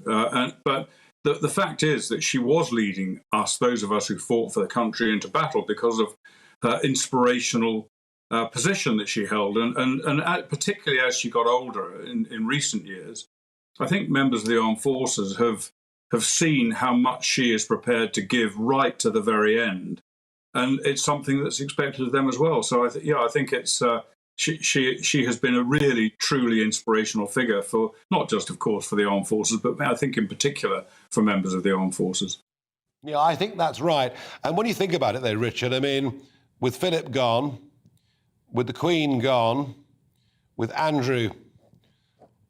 But the fact is that she was leading us, those of us who fought for the country, into battle because of her inspirational position that she held. And particularly as she got older in recent years, I think members of the armed forces have seen how much she is prepared to give right to the very end, and it's something that's expected of them as well. So I think it's she has been a really truly inspirational figure for not just, of course, for the armed forces, but I think in particular for members of the armed forces. Yeah, I think that's right. And when you think about it, though, Richard, I mean, with Philip gone, with the Queen gone, with Andrew,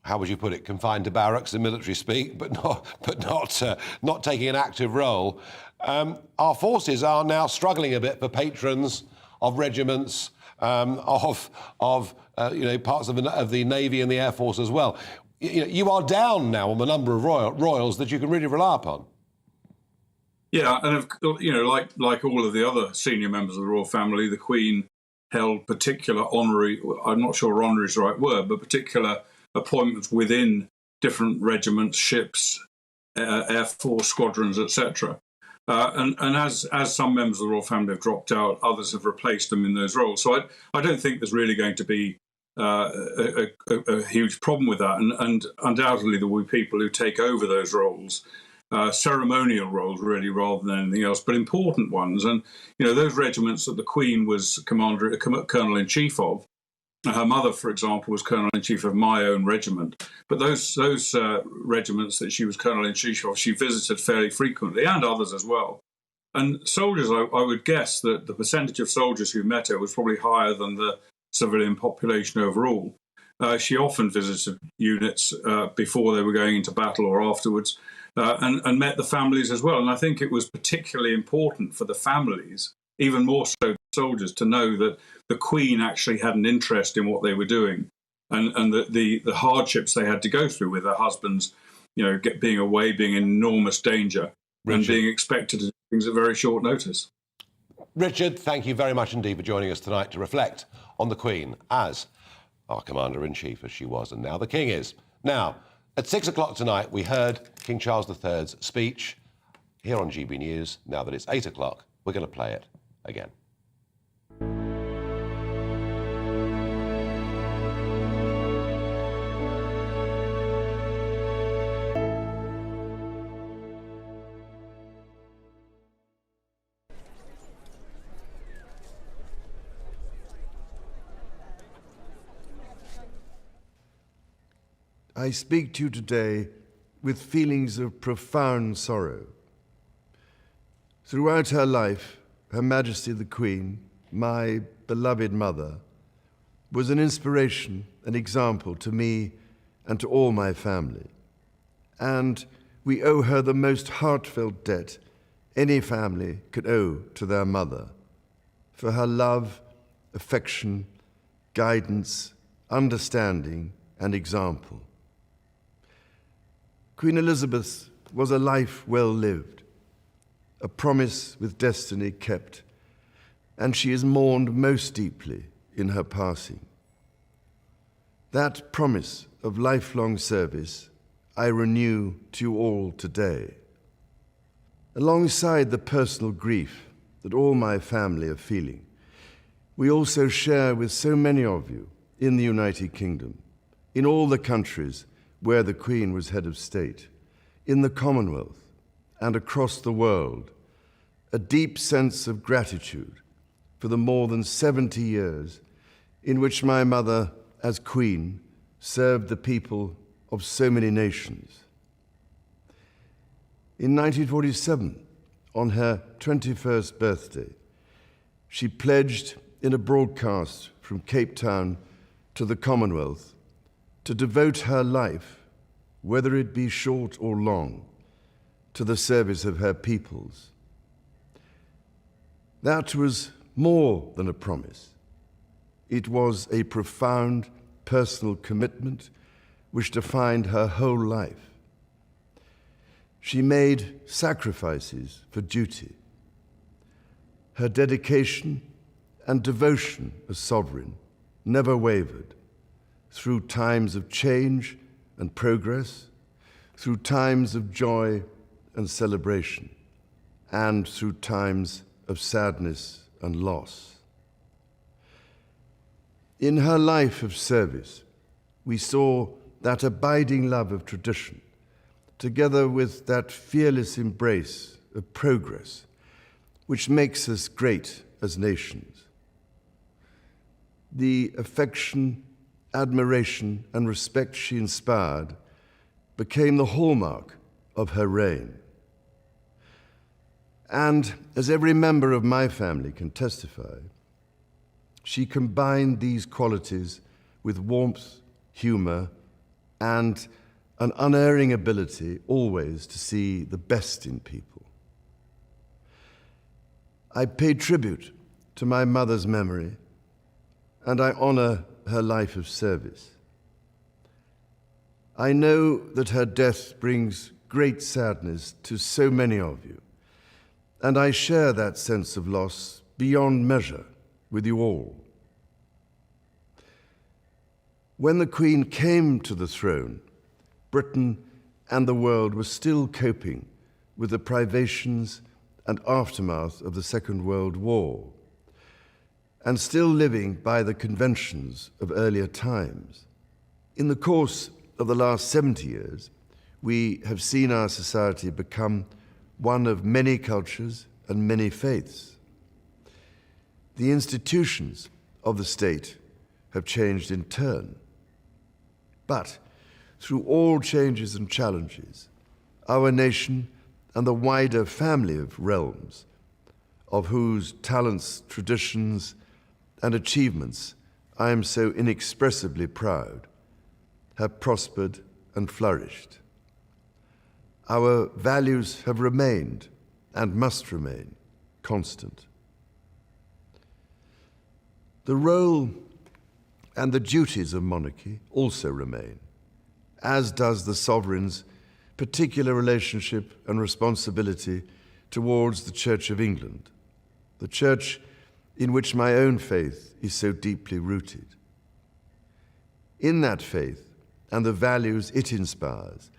how would you put it, confined to barracks in military speak, but not taking an active role. Our forces are now struggling a bit for patrons of regiments, of parts of the Navy and the Air Force as well. You are down now on the number of royals that you can really rely upon. Yeah, and like all of the other senior members of the royal family, the Queen held particular honorary, I'm not sure honorary is the right word, but particular appointments within different regiments, ships, Air Force squadrons, etc. And as some members of the royal family have dropped out, others have replaced them in those roles. So I don't think there's really going to be a huge problem with that. And undoubtedly there will be people who take over those roles, ceremonial roles really rather than anything else, but important ones. And those regiments that the Queen was Colonel-in-Chief of, her mother, for example, was Colonel-in-Chief of my own regiment. But those regiments that she was Colonel-in-Chief of, she visited fairly frequently, and others as well. And soldiers, I would guess that the percentage of soldiers who met her was probably higher than the civilian population overall. She often visited units before they were going into battle or afterwards, and met the families as well. And I think it was particularly important for the families, even more so than soldiers, to know that the Queen actually had an interest in what they were doing, and the hardships they had to go through with their husbands, being away, being in enormous danger, Richard, and being expected to do things at very short notice. Richard, thank you very much indeed for joining us tonight to reflect on the Queen as our Commander-in-Chief, as she was, and now the King is. Now, at 6 o'clock tonight, we heard King Charles III's speech here on GB News. Now that it's 8 o'clock, we're going to play it again. I speak to you today with feelings of profound sorrow. Throughout her life, Her Majesty the Queen, my beloved mother, was an inspiration, an example to me and to all my family. And we owe her the most heartfelt debt any family could owe to their mother, for her love, affection, guidance, understanding, and example. Queen Elizabeth was a life well lived, a promise with destiny kept, and she is mourned most deeply in her passing. That promise of lifelong service I renew to you all today. Alongside the personal grief that all my family are feeling, we also share with so many of you in the United Kingdom, in all the countries where the Queen was head of state, in the Commonwealth and across the world, a deep sense of gratitude for the more than 70 years in which my mother, as Queen, served the people of so many nations. In 1947, on her 21st birthday, she pledged in a broadcast from Cape Town to the Commonwealth to devote her life, whether it be short or long, to the service of her peoples. That was more than a promise. It was a profound personal commitment which defined her whole life. She made sacrifices for duty. Her dedication and devotion as sovereign never wavered through times of change and progress, through times of joy and celebration, and through times of sadness and loss. In her life of service, we saw that abiding love of tradition, together with that fearless embrace of progress, which makes us great as nations. The affection, admiration, and respect she inspired became the hallmark of her reign. And as every member of my family can testify, she combined these qualities with warmth, humor, and an unerring ability always to see the best in people. I pay tribute to my mother's memory, and I honor her life of service. I know that her death brings great sadness to so many of you, and I share that sense of loss beyond measure with you all. When the Queen came to the throne, Britain and the world were still coping with the privations and aftermath of the Second World War, and still living by the conventions of earlier times. In the course of the last 70 years, we have seen our society become one of many cultures and many faiths. The institutions of the state have changed in turn. But through all changes and challenges, our nation and the wider family of realms, of whose talents, traditions, and achievements I am so inexpressibly proud, have prospered and flourished. Our values have remained, and must remain, constant. The role and the duties of monarchy also remain, as does the sovereign's particular relationship and responsibility towards the Church of England, the church in which my own faith is so deeply rooted. In that faith and the values it inspires,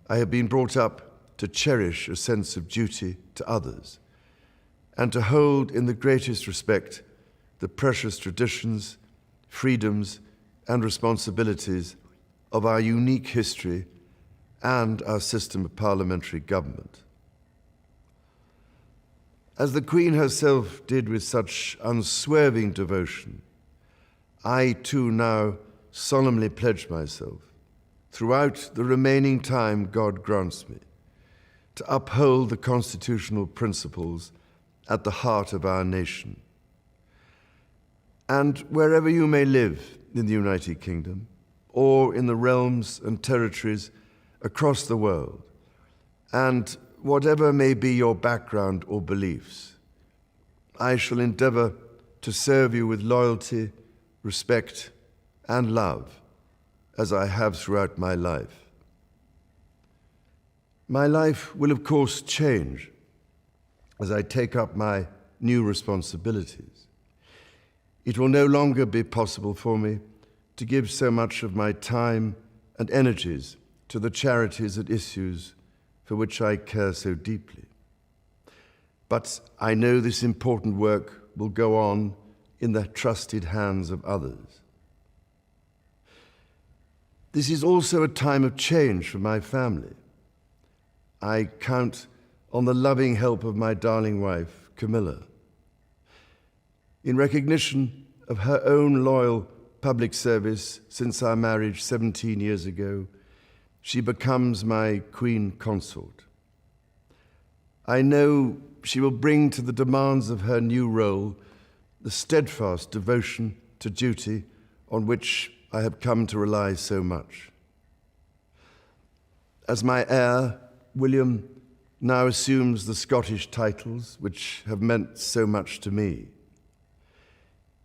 I have been brought up to cherish a sense of duty to others and to hold in the greatest respect the precious traditions, freedoms, and responsibilities of our unique history and our system of parliamentary government. As the Queen herself did with such unswerving devotion, I too now solemnly pledge myself, throughout the remaining time God grants me, to uphold the constitutional principles at the heart of our nation. And wherever you may live in the United Kingdom, or in the realms and territories across the world, and whatever may be your background or beliefs, I shall endeavor to serve you with loyalty, respect, and love, as I have throughout my life. My life will, of course, change as I take up my new responsibilities. It will no longer be possible for me to give so much of my time and energies to the charities and issues for which I care so deeply. But I know this important work will go on in the trusted hands of others. This is also a time of change for my family. I count on the loving help of my darling wife, Camilla. In recognition of her own loyal public service since our marriage 17 years ago, she becomes my Queen Consort. I know she will bring to the demands of her new role the steadfast devotion to duty on which I have come to rely so much. As my heir, William now assumes the Scottish titles which have meant so much to me.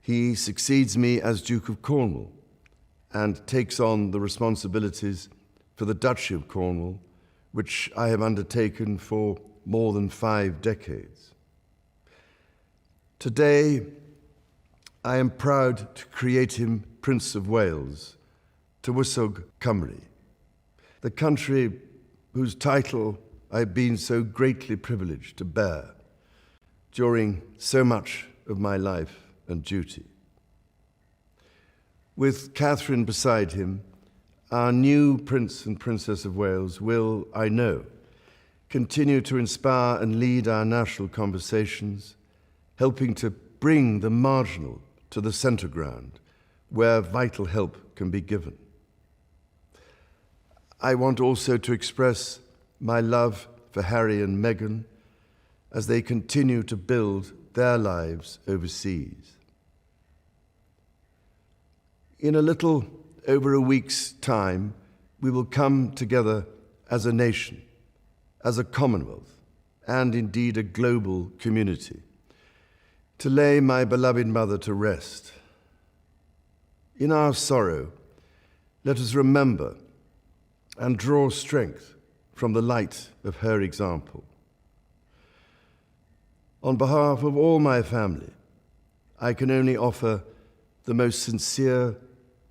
He succeeds me as Duke of Cornwall and takes on the responsibilities for the Duchy of Cornwall, which I have undertaken for more than 5 decades. Today, I am proud to create him Prince of Wales, Tywysog Cymru, the country whose title I've been so greatly privileged to bear during so much of my life and duty. With Catherine beside him, our new Prince and Princess of Wales will, I know, continue to inspire and lead our national conversations, helping to bring the marginal to the centre ground, where vital help can be given. I want also to express my love for Harry and Meghan as they continue to build their lives overseas. In a little over a week's time, we will come together as a nation, as a Commonwealth, and indeed a global community, to lay my beloved mother to rest. In our sorrow, let us remember and draw strength from the light of her example. On behalf of all my family, I can only offer the most sincere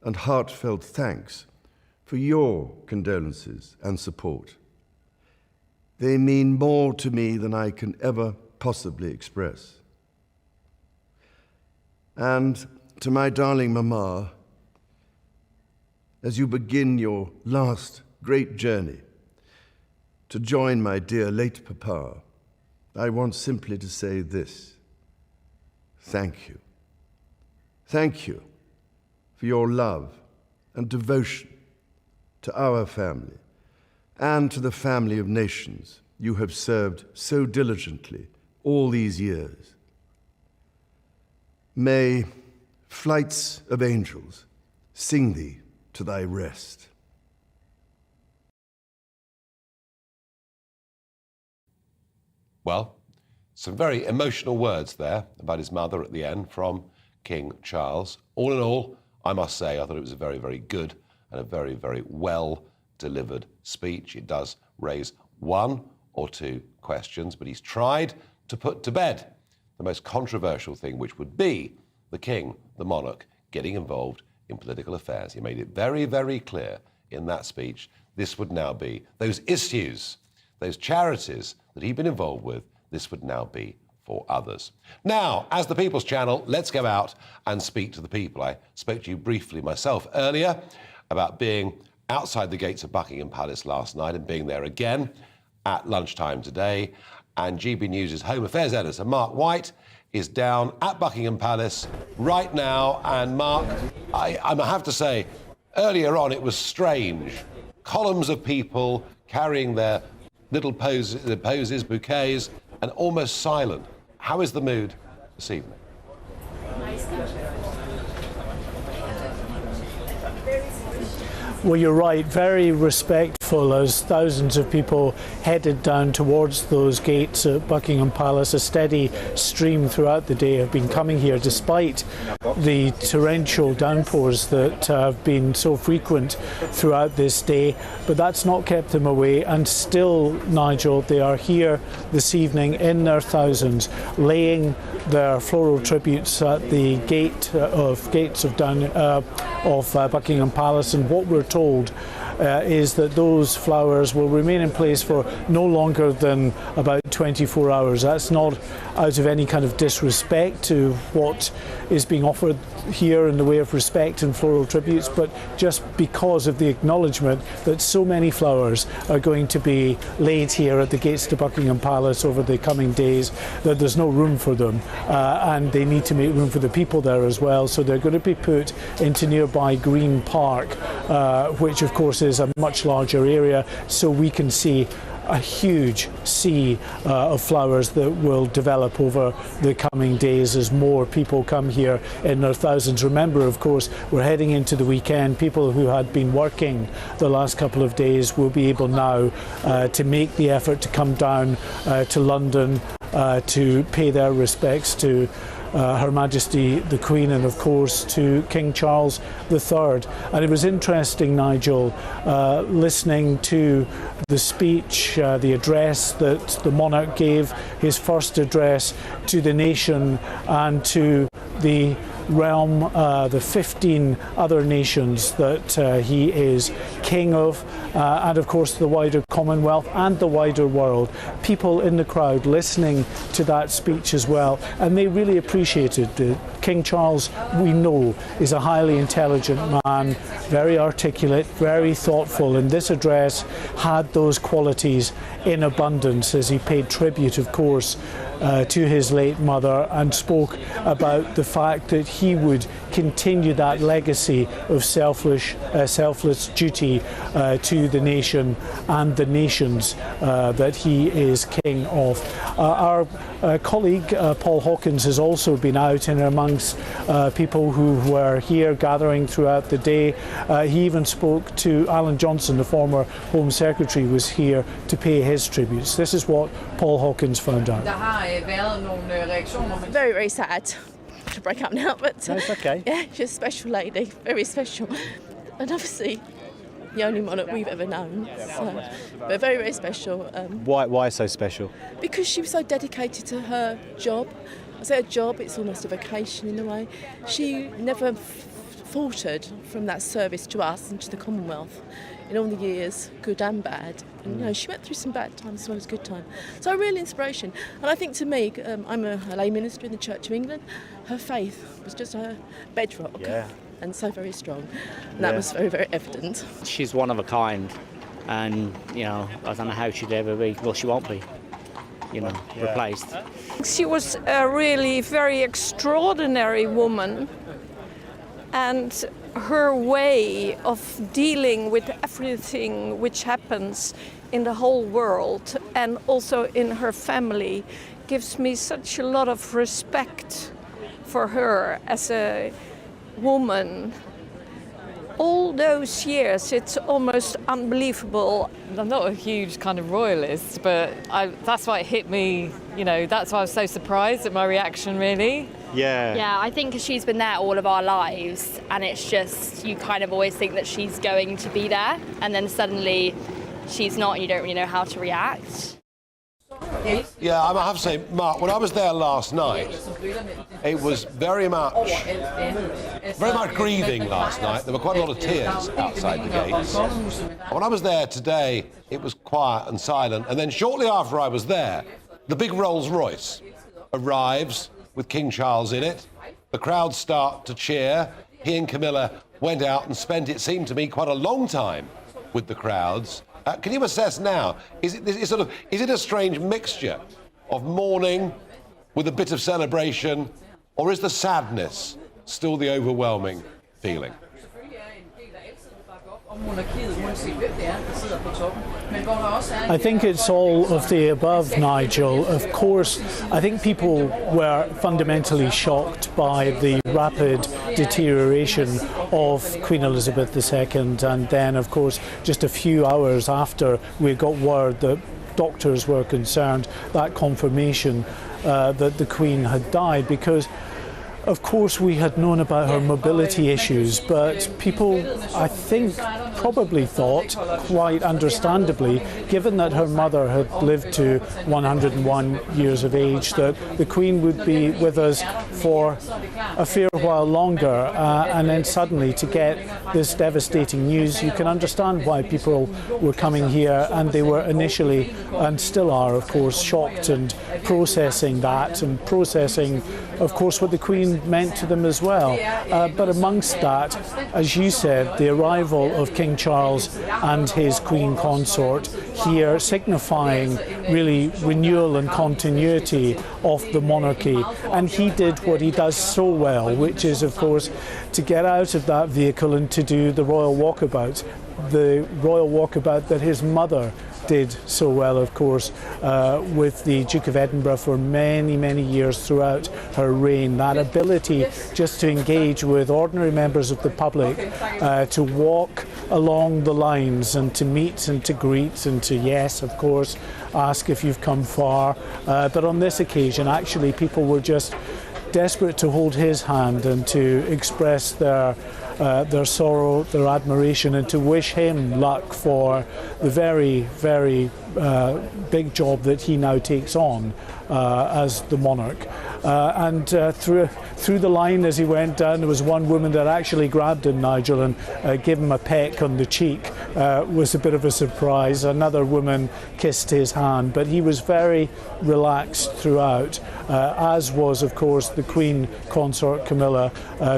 and heartfelt thanks for your condolences and support. They mean more to me than I can ever possibly express. And to my darling Mama, as you begin your last great journey to join my dear late Papa, I want simply to say this: thank you. Thank you for your love and devotion to our family and to the family of nations you have served so diligently all these years. May flights of angels sing thee to thy rest. Well, some very emotional words there about his mother at the end from King Charles. All in all, I must say, I thought it was a very, very good and a very, very well delivered speech. It does raise 1 or 2 questions, but he's tried to put to bed the most controversial thing, which would be the king, the monarch, getting involved in political affairs. He made it very, very clear in that speech this would now be those issues, those charities that he'd been involved with, this would now be for others. Now, as the People's Channel, let's go out and speak to the people. I spoke to you briefly myself earlier about being outside the gates of Buckingham Palace last night and being there again at lunchtime today. And GB News' Home Affairs editor, Mark White, is down at Buckingham Palace right now. And Mark, I have to say, earlier on it was strange. Columns of people carrying their little poses, bouquets, and almost silent. How is the mood this evening? Well, you're right, very respectful as thousands of people headed down towards those gates at Buckingham Palace. A steady stream throughout the day have been coming here despite the torrential downpours that have been so frequent throughout this day. But that's not kept them away, and still, Nigel, they are here this evening in their thousands, laying their floral tributes at the gates of Buckingham Palace. And what we're told is that those flowers will remain in place for no longer than about 24 hours. That's not out of any kind of disrespect to what is being offered here in the way of respect and floral tributes, but just because of the acknowledgement that so many flowers are going to be laid here at the gates to Buckingham Palace over the coming days, that there's no room for them, and they need to make room for the people there as well. So they're going to be put into nearby Green Park, which of course is a much larger area, so we can see a huge sea of flowers that will develop over the coming days as more people come here in their thousands. Remember, of course, we're heading into the weekend. People who had been working the last couple of days will be able now to make the effort to come down to London to pay their respects to Her Majesty the Queen and of course to King Charles III. And it was interesting, Nigel, listening to the speech, the address that the monarch gave, his first address to the nation and to the realm, the 15 other nations that he is king of, and of course the wider Commonwealth and the wider world. People in the crowd listening to that speech as well, and they really appreciated it. King Charles, we know, is a highly intelligent man, very articulate, very thoughtful, and this address had those qualities in abundance as he paid tribute, of course, to his late mother and spoke about the fact that he would continue that legacy of selfless duty to the nation and the nations that he is king of. Our colleague Paul Hawkins has also been out and amongst people who were here gathering throughout the day. He even spoke to Alan Johnson, the former Home Secretary, was here to pay his tributes. This is what Paul Hawkins found out. Very, very sad to break up now, but that's okay. Yeah, she's a special lady, very special, and obviously the only monarch we've ever known. So, but very, very special. Why so special? Because she was so dedicated to her job. I say a job, it's almost a vocation in a way. She never faltered from that service to us and to the Commonwealth in all the years, good and bad. And, you know, she went through some bad times as well as good times. So a real inspiration. And I think to me, I'm a lay minister in the Church of England, her faith was just her bedrock. Yeah. And so very strong. And that was very, very evident. She's one of a kind. And, you know, I don't know how she'd ever be. Well, she won't be, you know, replaced. She was a really very extraordinary woman. And her way of dealing with everything which happens in the whole world and also in her family gives me such a lot of respect for her as a woman. All those years, it's almost unbelievable. I'm not a huge kind of royalist, but that's why it hit me, you know, that's why I was so surprised at my reaction, really. Yeah. Yeah, I think she's been there all of our lives, and it's just, you kind of always think that she's going to be there, and then suddenly she's not, and you don't really know how to react. Yeah, I have to say, Mark, when I was there last night, it was very much grieving last night. There were quite a lot of tears outside the gates. When I was there today, it was quiet and silent. And then shortly after I was there, the big Rolls Royce arrives with King Charles in it. The crowd start to cheer. He and Camilla went out and spent, it seemed to me, quite a long time with the crowds. Can you assess now, is it a strange mixture of mourning with a bit of celebration, or is the sadness still the overwhelming feeling? I think it's all of the above, Nigel. Of course, I think people were fundamentally shocked by the rapid deterioration of Queen Elizabeth II, and then, of course, just a few hours after we got word that doctors were concerned, that confirmation that the Queen had died, because Of course, we had known about her mobility issues, but people, I think, probably thought, quite understandably, given that her mother had lived to 101 years of age, that the Queen would be with us for a fair while longer. And then suddenly, to get this devastating news, you can understand why people were coming here, and they were initially, and still are, of course, shocked and processing that, and processing, of course, what the Queen meant to them as well. But amongst that, as you said, the arrival of King Charles and his Queen Consort here, signifying really renewal and continuity of the monarchy. And he did what he does so well, which is, of course, to get out of that vehicle and to do the royal walkabout that his mother did so well, of course, with the Duke of Edinburgh for many, many years throughout her reign. That ability just to engage with ordinary members of the public, to walk along the lines and to meet and to greet and to, yes, of course, ask if you've come far. But on this occasion, actually, people were just desperate to hold his hand and to express their sorrow, their admiration, and to wish him luck for the very, very big job that he now takes on as the monarch. And through the line as he went down, there was one woman that actually grabbed him, Nigel, and gave him a peck on the cheek. Was a bit of a surprise. Another woman kissed his hand, but he was very relaxed throughout, as was, of course, the Queen Consort Camilla,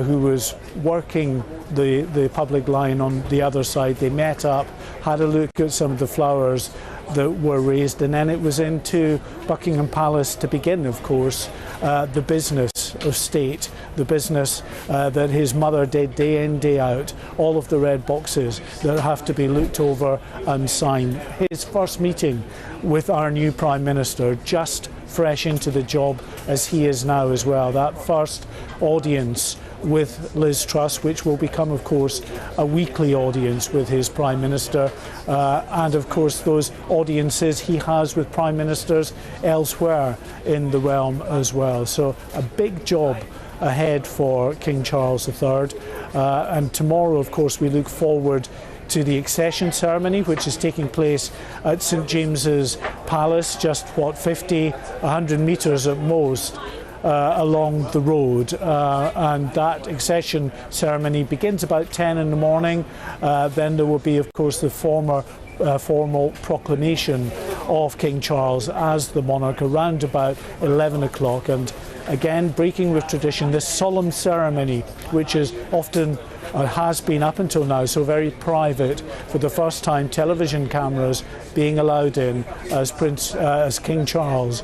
who was working the public line on the other side. They met up, had a look at some of the flowers that were raised, and then it was into Buckingham Palace to begin, of course, the business of state, the business that his mother did day in, day out, all of the red boxes that have to be looked over and signed. His first meeting with our new Prime Minister, just fresh into the job as he is now as well. That first audience with Liz Truss, which will become, of course, a weekly audience with his Prime Minister, and of course those audiences he has with Prime Ministers elsewhere in the realm as well. So a big job ahead for King Charles III, and tomorrow, of course, we look forward to the accession ceremony, which is taking place at St James's Palace, just 100 metres at most along the road, and that accession ceremony begins about 10 in the morning. Then there will be, of course, the formal proclamation of King Charles as the monarch around about 11 o'clock, and again, breaking with tradition, this solemn ceremony, which is often has been up until now so very private, for the first time television cameras being allowed in as King Charles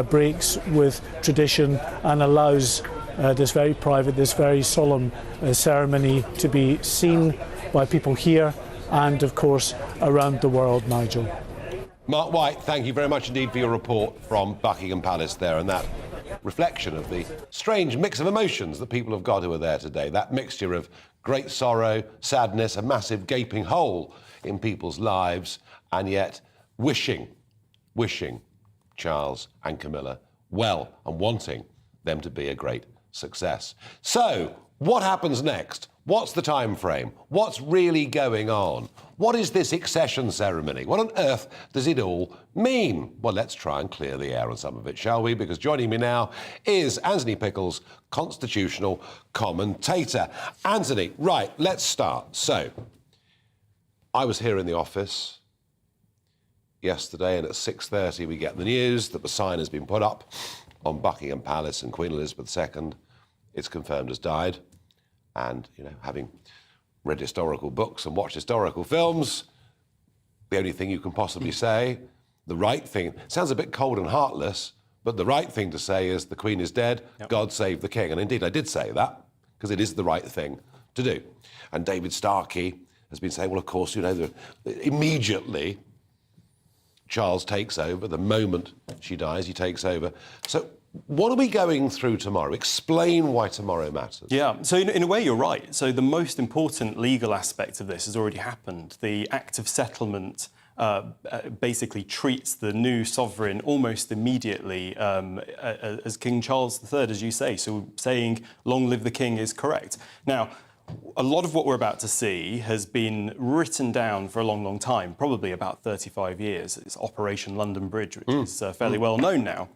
breaks with tradition and allows this very private, this very solemn ceremony to be seen by people here and, of course, around the world, Nigel. Mark White, thank you very much indeed for your report from Buckingham Palace there, and that reflection of the strange mix of emotions that people have got who are there today. That mixture of great sorrow, sadness, a massive gaping hole in people's lives, and yet wishing Charles and Camilla well and wanting them to be a great success. So, what happens next? What's the time frame? What's really going on? What is this accession ceremony? What on earth does it all mean? Well, let's try and clear the air on some of it, shall we? Because joining me now is Anthony Pickles, constitutional commentator. Anthony, right, let's start. So, I was here in the office yesterday, and at 6:30 we get the news that the sign has been put up on Buckingham Palace, and Queen Elizabeth II, it's confirmed, has died. And, you know, having read historical books and watched historical films, the only thing you can possibly say, the right thing, sounds a bit cold and heartless, but the right thing to say is the Queen is dead, yep. God save the King. And indeed, I did say that, because it is the right thing to do. And David Starkey has been saying, well, of course, you know, immediately Charles takes over. The moment she dies, he takes over. So what are we going through tomorrow? Explain why tomorrow matters. Yeah, so in a way you're right. So the most important legal aspect of this has already happened. The Act of Settlement basically treats the new sovereign almost immediately as King Charles III, as you say. So saying "Long live the King" is correct. Now, a lot of what we're about to see has been written down for a long, long time, probably about 35 years. It's Operation London Bridge, which is fairly well known now.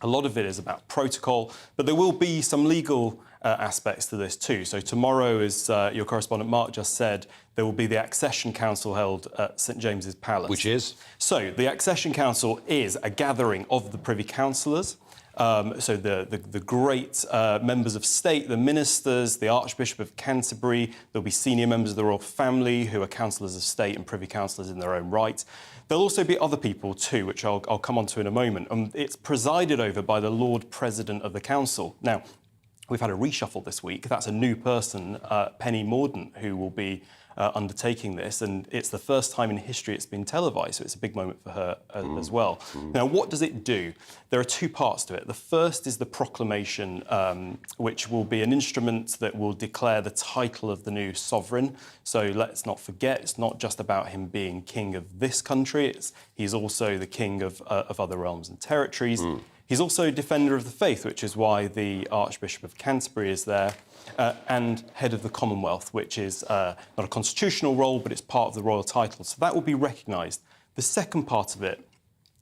A lot of it is about protocol, but there will be some legal aspects to this too. So tomorrow, as your correspondent Mark just said, there will be the Accession Council held at St James's Palace. Which is? So the Accession Council is a gathering of the Privy Councillors. So the great members of state, the ministers, the Archbishop of Canterbury, there'll be senior members of the royal family who are councillors of state and privy councillors in their own right. There'll also be other people too, which I'll come on to in a moment. It's presided over by the Lord President of the Council. Now, we've had a reshuffle this week. That's a new person, Penny Mordaunt, who will be undertaking this, and it's the first time in history it's been televised, so it's a big moment for her as well. Now, what does it do? There are two parts to it. The first is the proclamation, which will be an instrument that will declare the title of the new sovereign. So let's not forget, it's not just about him being king of this country, he's also the king of other realms and territories. He's also a defender of the faith, which is why the Archbishop of Canterbury is there, and head of the Commonwealth, which is not a constitutional role, but it's part of the royal title. So that will be recognised. The second part of it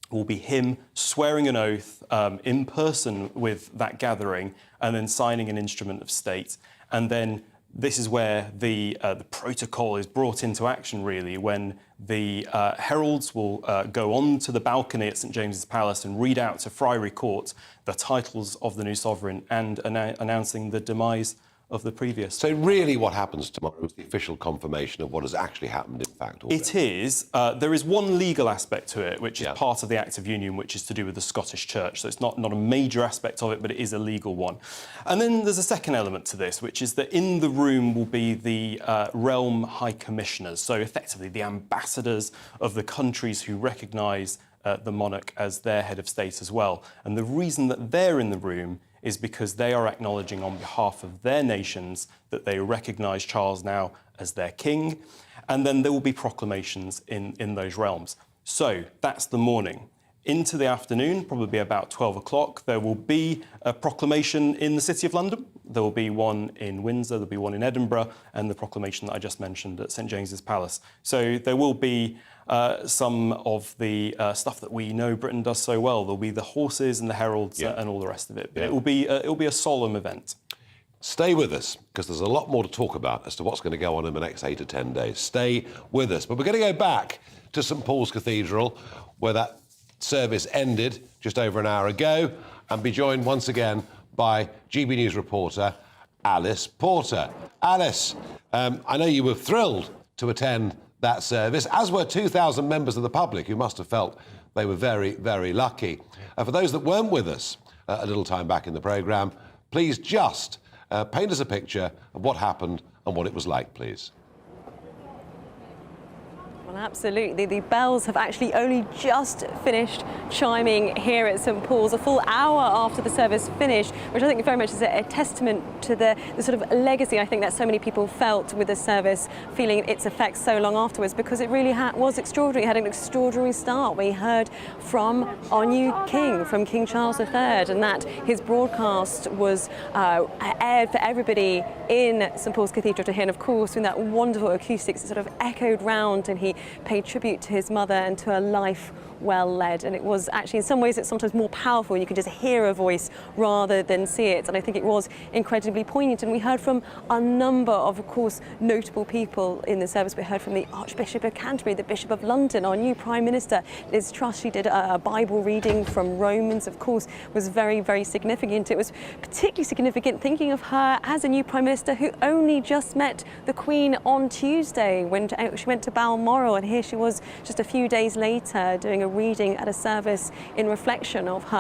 will be him swearing an oath in person with that gathering and then signing an instrument of state. And then this is where the protocol is brought into action, really, when the heralds will go on to the balcony at St James's Palace and read out to Friary Court the titles of the new sovereign and announcing the demise of the previous. So really what happens tomorrow is the official confirmation of what has actually happened, in fact. Already. It is. There is one legal aspect to it, which is part of the Act of Union, which is to do with the Scottish Church. So it's not a major aspect of it, but it is a legal one. And then there's a second element to this, which is that in the room will be the realm high commissioners, so effectively the ambassadors of the countries who recognise the monarch as their head of state as well. And the reason that they're in the room is because they are acknowledging on behalf of their nations that they recognise Charles now as their king, and then there will be proclamations in those realms. So that's the morning. Into the afternoon, probably about 12 o'clock, there will be a proclamation in the City of London. There will be one in Windsor, there'll be one in Edinburgh, and the proclamation that I just mentioned at St James's Palace. So there will be some of the stuff that we know Britain does so well. There'll be the horses and the heralds and all the rest of it. But it will be a solemn event. Stay with us, because there's a lot more to talk about as to what's going to go on in the next 8 to 10 days. Stay with us. But we're going to go back to St Paul's Cathedral, where that service ended just over an hour ago, and be joined once again by GB News reporter Alice Porter. Alice, I know you were thrilled to attend that service, as were 2,000 members of the public who must have felt they were very, very lucky. For those that weren't with us a little time back in the programme, please just paint us a picture of what happened and what it was like, please. Well, absolutely. The bells have actually only just finished chiming here at St Paul's, a full hour after the service finished, which I think very much is a testament to the sort of legacy I think that so many people felt with the service, feeling its effects so long afterwards, because it really was extraordinary. It had an extraordinary start. We heard from our new king, from King Charles III, and that his broadcast was aired for everybody in St Paul's Cathedral to hear, and of course in that wonderful acoustics it sort of echoed round, and he paid tribute to his mother and to a life well led. And it was actually, in some ways, it's sometimes more powerful. You can just hear a voice rather than see it. And I think it was incredibly poignant. And we heard from a number of course, notable people in the service. We heard from the Archbishop of Canterbury, the Bishop of London, our new Prime Minister, Liz Truss. She did a Bible reading from Romans, of course, was very, very significant. It was particularly significant thinking of her as a new Prime Minister who only just met the Queen on Tuesday when she went to Balmoral, and here she was just a few days later doing a reading at a service in reflection of her.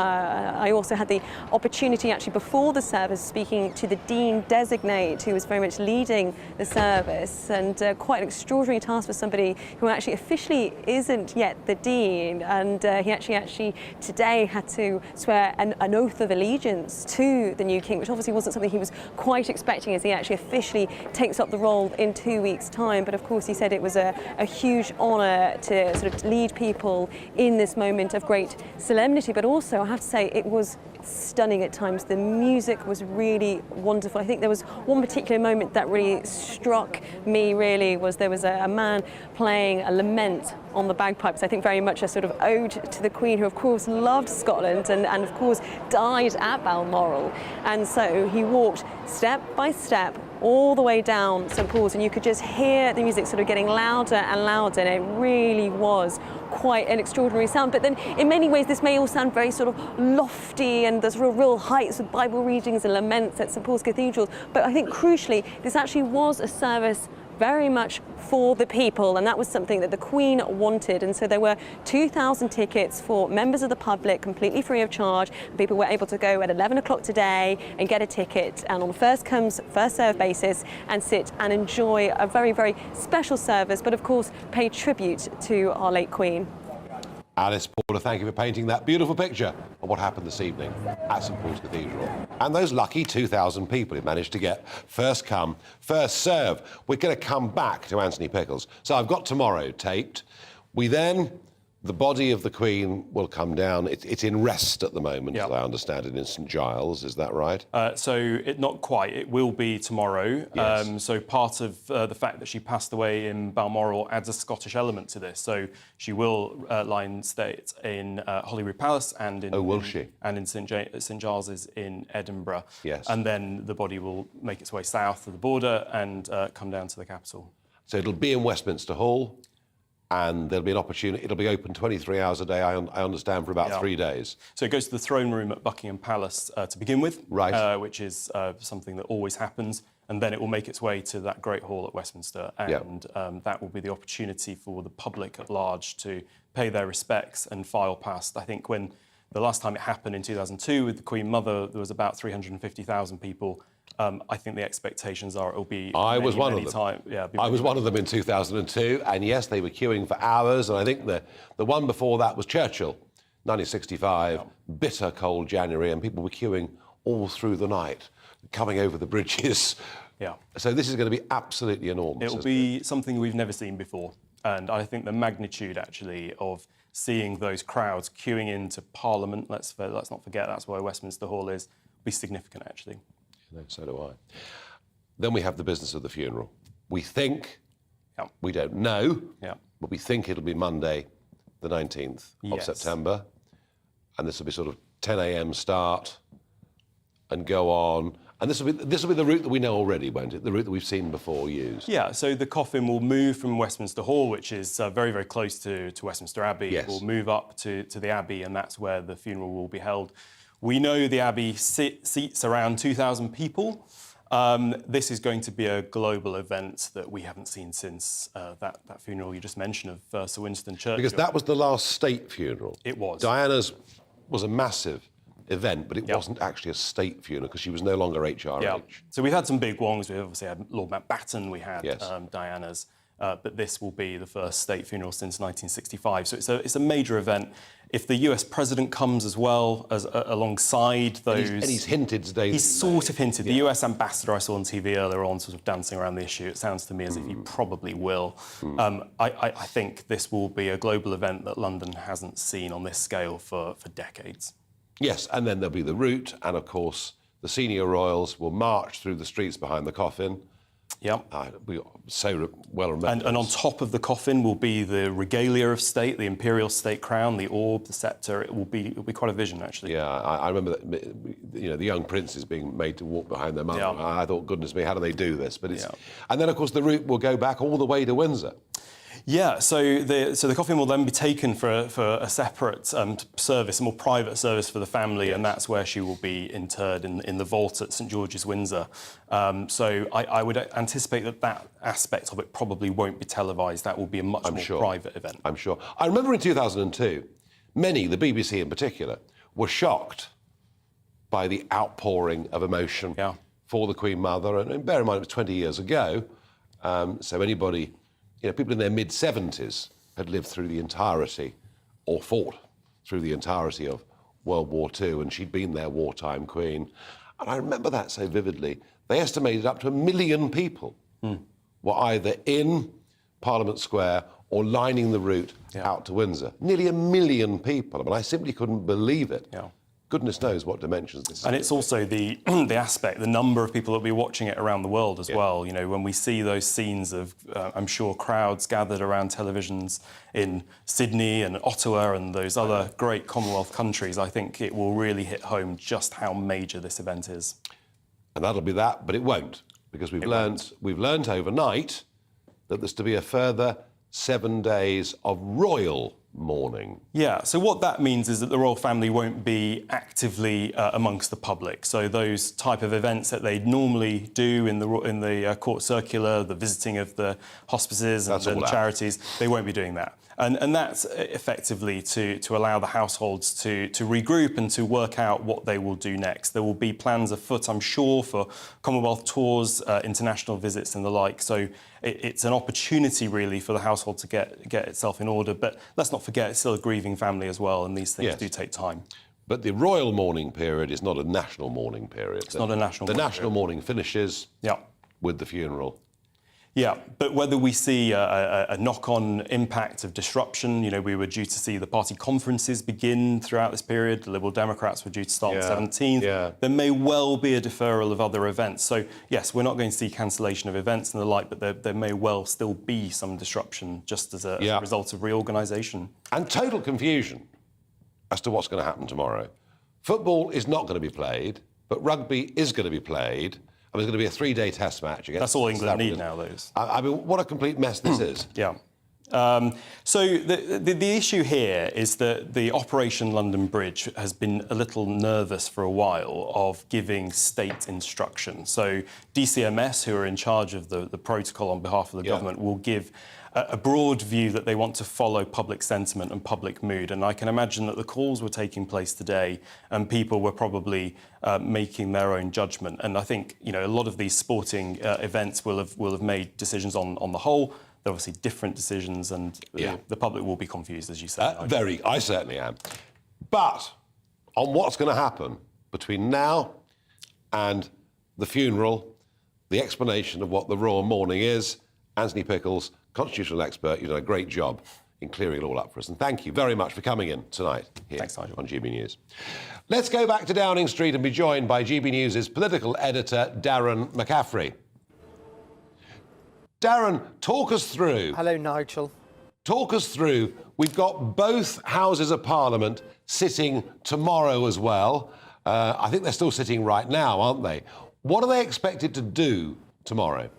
I also had the opportunity actually before the service speaking to the Dean Designate, who was very much leading the service, and quite an extraordinary task for somebody who actually officially isn't yet the Dean, and he actually today had to swear an oath of allegiance to the new King, which obviously wasn't something he was quite expecting as he actually officially takes up the role in 2 weeks' time. But of course he said it was a huge huge honour to sort of lead people in this moment of great solemnity, but also I have to say it was stunning at times. The music was really wonderful. I think there was one particular moment that really struck me really was there was a man playing a lament on the bagpipes, I think very much a sort of ode to the Queen, who of course loved Scotland and of course died at Balmoral. And so he walked step by step all the way down St Paul's, and you could just hear the music sort of getting louder and louder, and it really was quite an extraordinary sound. But then in many ways this may all sound very sort of lofty, and there's real heights with Bible readings and laments at St Paul's Cathedral, but I think crucially this actually was a service very much for the people, and that was something that the Queen wanted. And so there were 2,000 tickets for members of the public, completely free of charge. People were able to go at 11 o'clock today and get a ticket, and on a first comes, first served basis, and sit and enjoy a very, very special service, but of course pay tribute to our late Queen. Alice Porter, thank you for painting that beautiful picture of what happened this evening at St Paul's Cathedral. And those lucky 2,000 people who managed to get first come, first serve. We're going to come back to Anthony Pickles. So I've got tomorrow taped. The body of the Queen will come down. It's in rest at the moment, as I understand it, in St Giles. Is that right? Not quite. It will be tomorrow. Yes. So part of the fact that she passed away in Balmoral adds a Scottish element to this. So she will lie in state in Holyrood Palace and in... Oh, will she? And in St Giles's in Edinburgh. Yes. And then the body will make its way south of the border and come down to the capital. So it'll be in Westminster Hall, and there'll be an opportunity. It'll be open 23 hours a day, I understand, for about 3 days. So it goes to the throne room at Buckingham Palace to begin with, right? Which is something that always happens, and then it will make its way to that Great Hall at Westminster, and that will be the opportunity for the public at large to pay their respects and file past. I think when the last time it happened in 2002 with the Queen Mother, there was about 350,000 people. I think the expectations are it will be I was one of them in 2002, and yes, they were queuing for hours, and I think the one before that was Churchill, 1965, bitter cold January, and people were queuing all through the night, coming over the bridges. Yeah. So this is going to be absolutely enormous. It will be something we've never seen before, and I think the magnitude actually of seeing those crowds queuing into Parliament, let's not forget that's where Westminster Hall is, will be significant actually. No, so do I. Then we have the business of the funeral. We think, we don't know, but we think it'll be Monday, the 19th of September. And this will be sort of 10 a.m. start and go on. And this will be the route that we know already, won't it? The route that we've seen before used. Yeah, so the coffin will move from Westminster Hall, which is very, very close to Westminster Abbey. Yes. It will move up to the Abbey, and that's where the funeral will be held. We know the Abbey seats around 2,000 people. This is going to be a global event that we haven't seen since that funeral you just mentioned of Sir Winston Churchill. Because that was the last state funeral. It was. Diana's was a massive event, but it wasn't actually a state funeral because she was no longer HRH. Yeah. So we've had some big ones. We obviously had Lord Mountbatten, we had Diana's, but this will be the first state funeral since 1965. So it's a major event. If the US president comes as well as alongside those... And he's hinted today... He's sort of hinted. The US ambassador I saw on TV earlier on sort of dancing around the issue. It sounds to me as if he probably will. I think this will be a global event that London hasn't seen on this scale for decades. Yes, and then there'll be the route, and of course the senior royals will march through the streets behind the coffin. Yeah. We so well remember. And on top of the coffin will be the regalia of state, the imperial state crown, the orb, the sceptre. It'll be quite a vision, actually. Yeah, I remember that, the young princes being made to walk behind their mother. Yeah. I thought, goodness me, how do they do this? But it's, and then of course the route will go back all the way to Windsor. Yeah, so the coffin will then be taken for a separate service, a more private service for the family, and that's where she will be interred in the vault at St George's, Windsor. So I would anticipate that aspect of it probably won't be televised. That will be a much more private event. I'm sure. I remember in 2002, many, the BBC in particular, were shocked by the outpouring of emotion for the Queen Mother. And bear in mind, it was 20 years ago, so anybody... people in their mid-70s had lived through the entirety, or fought through the entirety of World War II, and she'd been their wartime queen. And I remember that so vividly. They estimated up to 1 million people were either in Parliament Square or lining the route out to Windsor. Nearly 1 million people. I mean, I simply couldn't believe it. Yeah. Goodness knows what dimensions this is. And it's also the aspect, the number of people that will be watching it around the world as well. You know, when we see those scenes of, I'm sure, crowds gathered around televisions in Sydney and Ottawa and those other great Commonwealth countries, I think it will really hit home just how major this event is. And that'll be that, but it won't, because we've learnt overnight that there's to be a further 7 days of royal mourning. Yeah, so what that means is that the royal family won't be actively amongst the public. So those type of events that they normally do in the court circular, the visiting of the hospices and the charities, they won't be doing that. And that's effectively to allow the households to regroup and to work out what they will do next. There will be plans afoot, I'm sure, for Commonwealth tours, international visits and the like. So it's an opportunity, really, for the household to get itself in order. But let's not forget, it's still a grieving family as well, and these things do take time. But the royal mourning period is not a national mourning period. It's not a national mourning period. The national mourning finishes with the funeral. Yeah, but whether we see a knock-on impact of disruption, you know, we were due to see the party conferences begin throughout this period. The Liberal Democrats were due to start on the 17th. Yeah. There may well be a deferral of other events. So, yes, we're not going to see cancellation of events and the like, but there may well still be some disruption just as a result of reorganisation. And total confusion as to what's going to happen tomorrow. Football is not going to be played, but rugby is going to be played. I mean, there's going to be a 3-day test match against... That's all England need now, those. I mean, what a complete mess this is. Yeah. So the issue here is that the Operation London Bridge has been a little nervous for a while of giving state instruction. So DCMS, who are in charge of the protocol on behalf of the government, will give a broad view that they want to follow public sentiment and public mood. And I can imagine that the calls were taking place today and people were probably making their own judgment. And I think, you know, a lot of these sporting events will have made decisions on the whole. They're obviously different decisions, and the public will be confused, as you say. I certainly am. But on what's going to happen between now and the funeral, the explanation of what the royal mourning is, Anthony Pickles, constitutional expert, you've done a great job in clearing it all up for us. And thank you very much for coming in tonight here on GB News. Let's go back to Downing Street and be joined by GB News' political editor, Darren McCaffrey. Darren, talk us through. Hello, Nigel. Talk us through. We've got both Houses of Parliament sitting tomorrow as well. I think they're still sitting right now, aren't they? What are they expected to do tomorrow?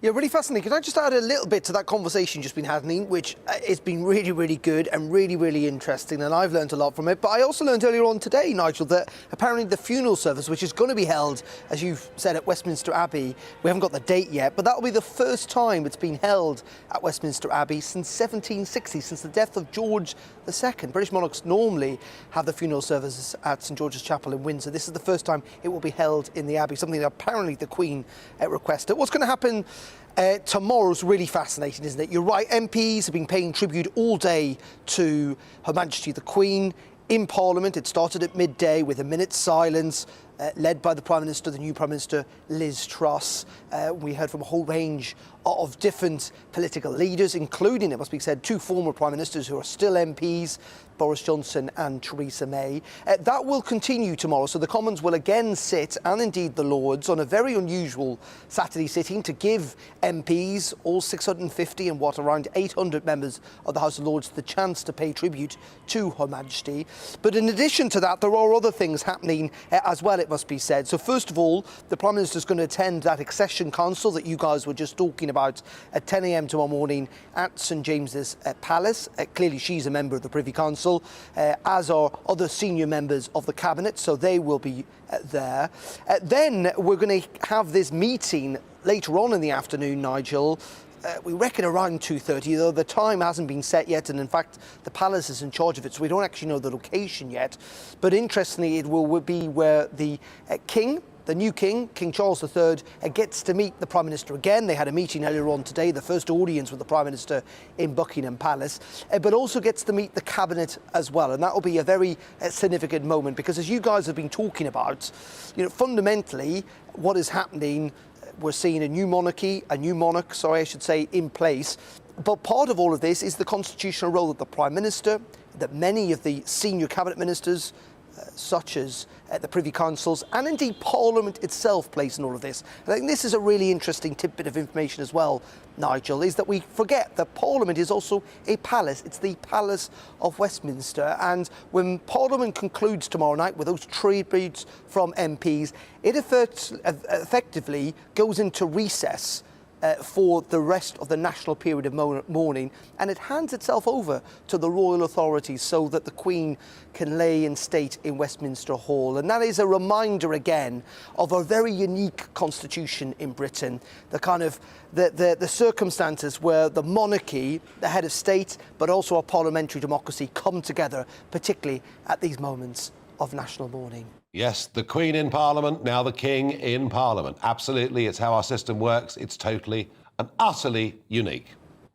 Yeah, really fascinating. Can I just add a little bit to that conversation just been having, which has been really, really good and really, really interesting, and I've learned a lot from it. But I also learned earlier on today, Nigel, that apparently the funeral service, which is going to be held, as you've said, at Westminster Abbey, we haven't got the date yet, but that will be the first time it's been held at Westminster Abbey since 1760, since the death of George II. British monarchs normally have the funeral services at St George's Chapel in Windsor. This is the first time it will be held in the Abbey, something that apparently the Queen requested. What's going to happen tomorrow's really fascinating, isn't it? You're right, MPs have been paying tribute all day to Her Majesty the Queen. In Parliament, it started at midday with a minute's silence, led by the Prime Minister, the new Prime Minister, Liz Truss. We heard from a whole range of different political leaders, including, it must be said, 2 former Prime Ministers who are still MPs, Boris Johnson and Theresa May. That will continue tomorrow, so the Commons will again sit, and indeed the Lords, on a very unusual Saturday sitting to give MPs, all 650 and around 800 members of the House of Lords, the chance to pay tribute to Her Majesty. But in addition to that, there are other things happening as well, it must be said. So first of all, the Prime Minister is going to attend that Accession Council that you guys were just talking about at 10 a.m. tomorrow morning at St James's Palace. Clearly she's a member of the Privy Council, as are other senior members of the Cabinet, so they will be there. Then we're going to have this meeting later on in the afternoon, Nigel. We reckon around 2:30, though the time hasn't been set yet, and in fact the palace is in charge of it, so we don't actually know the location yet. But interestingly, it will be where the King, the new King, King Charles III, gets to meet the Prime Minister again. They had a meeting earlier on today, the first audience with the Prime Minister in Buckingham Palace, but also gets to meet the Cabinet as well. And that will be a very significant moment, because as you guys have been talking about, you know, fundamentally what is happening We're seeing a new monarch, I should say, in place. But part of all of this is the constitutional role of the Prime Minister, that many of the senior cabinet ministers, such as the Privy Councils, and indeed Parliament itself, plays in all of this. And I think this is a really interesting tidbit of information as well, Nigel, is that we forget that Parliament is also a palace. It's the Palace of Westminster. And when Parliament concludes tomorrow night with those tributes from MPs, it effectively goes into recess for the rest of the national period of mourning, and it hands itself over to the royal authorities so that the Queen can lay in state in Westminster Hall. And that is a reminder again of a very unique constitution in Britain, the kind of the circumstances where the monarchy, the head of state, but also our parliamentary democracy come together, particularly at these moments of national mourning. Yes, the Queen in Parliament, now the King in Parliament. Absolutely, it's how our system works. It's totally and utterly unique,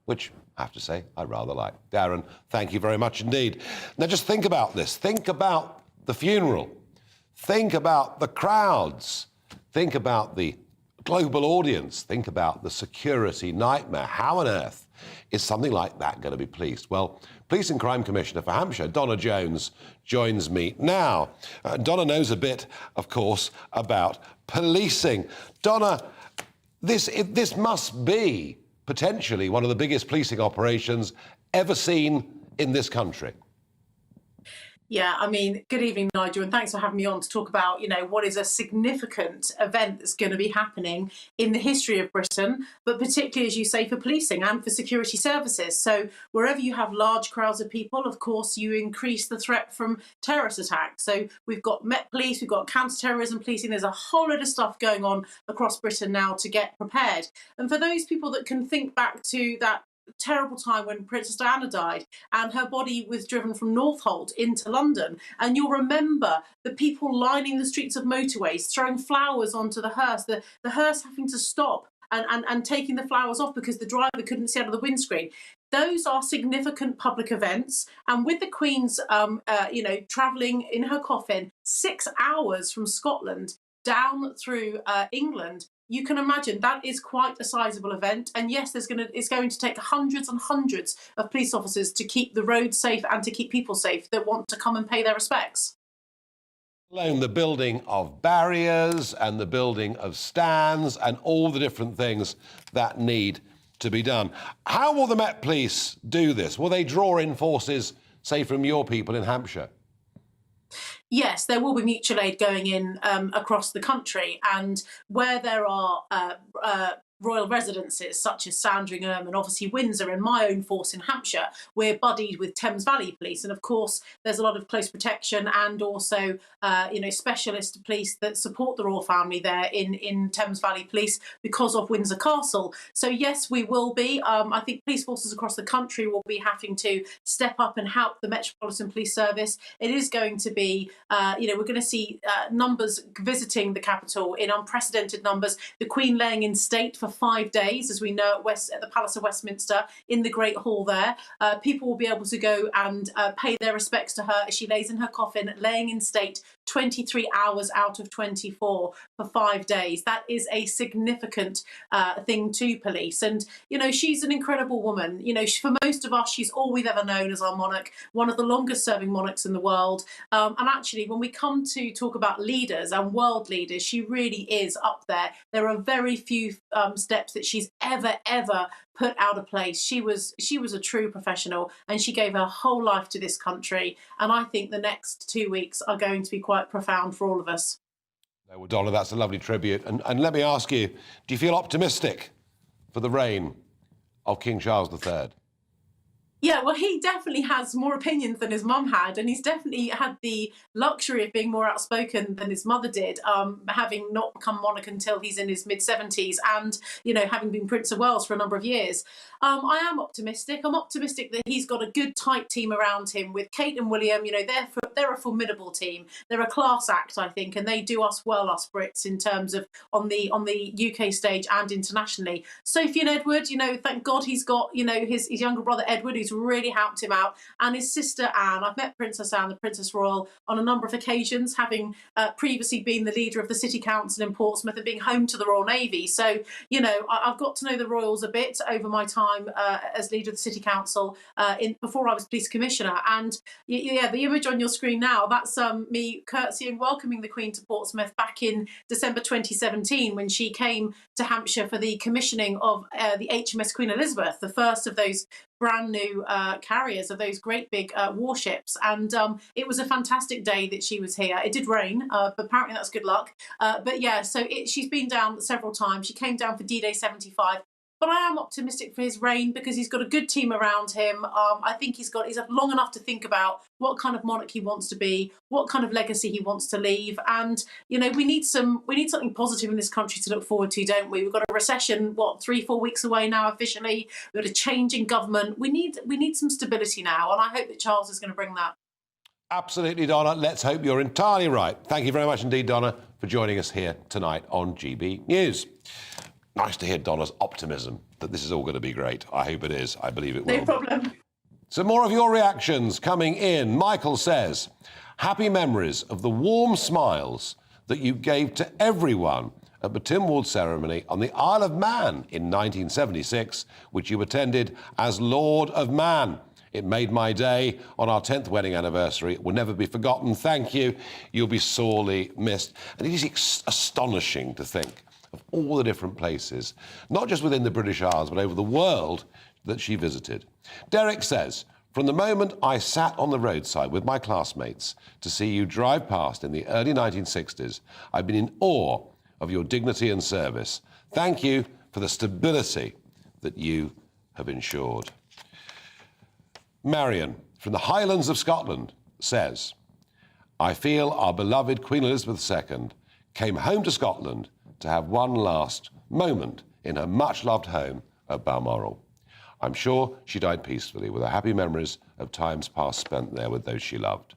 which I have to say I rather like. Darren, thank you very much indeed. Now just think about this. Think about the funeral. Think about the crowds. Think about the global audience. Think about the security nightmare. How on earth is something like that going to be policed? Well, Police and Crime Commissioner for Hampshire, Donna Jones, joins me now. Donna knows a bit, of course, about policing. Donna, this must be potentially one of the biggest policing operations ever seen in this country. Yeah, I mean, good evening, Nigel, and thanks for having me on to talk about, what is a significant event that's going to be happening in the history of Britain, but particularly, as you say, for policing and for security services. So wherever you have large crowds of people, of course, you increase the threat from terrorist attacks. So we've got Met Police, we've got counter-terrorism policing. There's a whole lot of stuff going on across Britain now to get prepared. And for those people that can think back to that terrible time when Princess Diana died and her body was driven from Northolt into London, and you'll remember the people lining the streets of motorways, throwing flowers onto the hearse, the hearse having to stop and taking the flowers off because the driver couldn't see out of the windscreen. Those are significant public events, and with the Queen's travelling in her coffin 6 hours from Scotland down through England, you can imagine that is quite a sizable event. And yes, it's going to take hundreds and hundreds of police officers to keep the roads safe and to keep people safe that want to come and pay their respects. Alone the building of barriers and the building of stands and all the different things that need to be done. How will the Met Police do this? Will they draw in forces, say, from your people in Hampshire? Yes, there will be mutual aid going in across the country, and where there are royal residences such as Sandringham and obviously Windsor and my own force in Hampshire, we're buddied with Thames Valley Police, and of course there's a lot of close protection and also specialist police that support the royal family there in Thames Valley Police because of Windsor Castle. So yes, we will be. I think police forces across the country will be having to step up and help the Metropolitan Police Service. It is going to be, we're going to see numbers visiting the capital in unprecedented numbers. The Queen laying in state for 5 days, as we know, at the Palace of Westminster in the Great Hall there. People will be able to go and pay their respects to her as she lays in her coffin, laying in state 23 hours out of 24 for 5 days. That is a significant thing to police. And, she's an incredible woman. For most of us, she's all we've ever known as our monarch, one of the longest serving monarchs in the world. And actually, when we come to talk about leaders and world leaders, she really is up there. There are very few steps that she's ever put out of place. She was a true professional, and she gave her whole life to this country. And I think the next 2 weeks are going to be quite profound for all of us. Well, Donna, that's a lovely tribute. And let me ask you, do you feel optimistic for the reign of King Charles III? Yeah, well, he definitely has more opinions than his mum had, and he's definitely had the luxury of being more outspoken than his mother did, having not become monarch until he's in his mid-70s and, having been Prince of Wales for a number of years. I am optimistic. I'm optimistic that he's got a good, tight team around him with Kate and William. They're a formidable team. They're a class act, I think, and they do us well, us Brits, in terms of on the UK stage and internationally. Sophie and Edward, thank God he's got, his younger brother Edward, who's who's really helped him out, and his sister Anne. I've met Princess Anne, the Princess Royal, on a number of occasions, having previously been the leader of the City Council in Portsmouth and being home to the Royal Navy. So, you know, I've got to know the Royals a bit over my time as leader of the City Council before I was Police Commissioner. And yeah, the image on your screen now, that's me curtsying, welcoming the Queen to Portsmouth back in December 2017 when she came to Hampshire for the commissioning of the HMS Queen Elizabeth, the first of those brand new carriers, of those great big warships. And it was a fantastic day that she was here. It did rain, but apparently that's good luck. But yeah, so she's been down several times. She came down for D-Day 75. But I am optimistic for his reign because he's got a good team around him. I think he's long enough to think about what kind of monarch he wants to be, what kind of legacy he wants to leave. And, you know, we need something positive in this country to look forward to, don't we? We've got a recession, 3-4 weeks away now officially. We've got a change in government. We need some stability now, and I hope that Charles is going to bring that. Absolutely, Donna. Let's hope you're entirely right. Thank you very much indeed, Donna, for joining us here tonight on GB News. Nice to hear Donna's optimism that this is all going to be great. I hope it is. I believe it will. No problem. So more of your reactions coming in. Michael says, happy memories of the warm smiles that you gave to everyone at the Tynwald ceremony on the Isle of Man in 1976, which you attended as Lord of Man. It made my day on our 10th wedding anniversary. It will never be forgotten. Thank you. You'll be sorely missed. And it is astonishing to think of all the different places, not just within the British Isles, but over the world that she visited. Derek says, from the moment I sat on the roadside with my classmates to see you drive past in the early 1960s, I've been in awe of your dignity and service. Thank you for the stability that you have ensured. Marion, from the Highlands of Scotland, says, I feel our beloved Queen Elizabeth II came home to Scotland to have one last moment in her much-loved home at Balmoral. I'm sure she died peacefully with her happy memories of times past spent there with those she loved.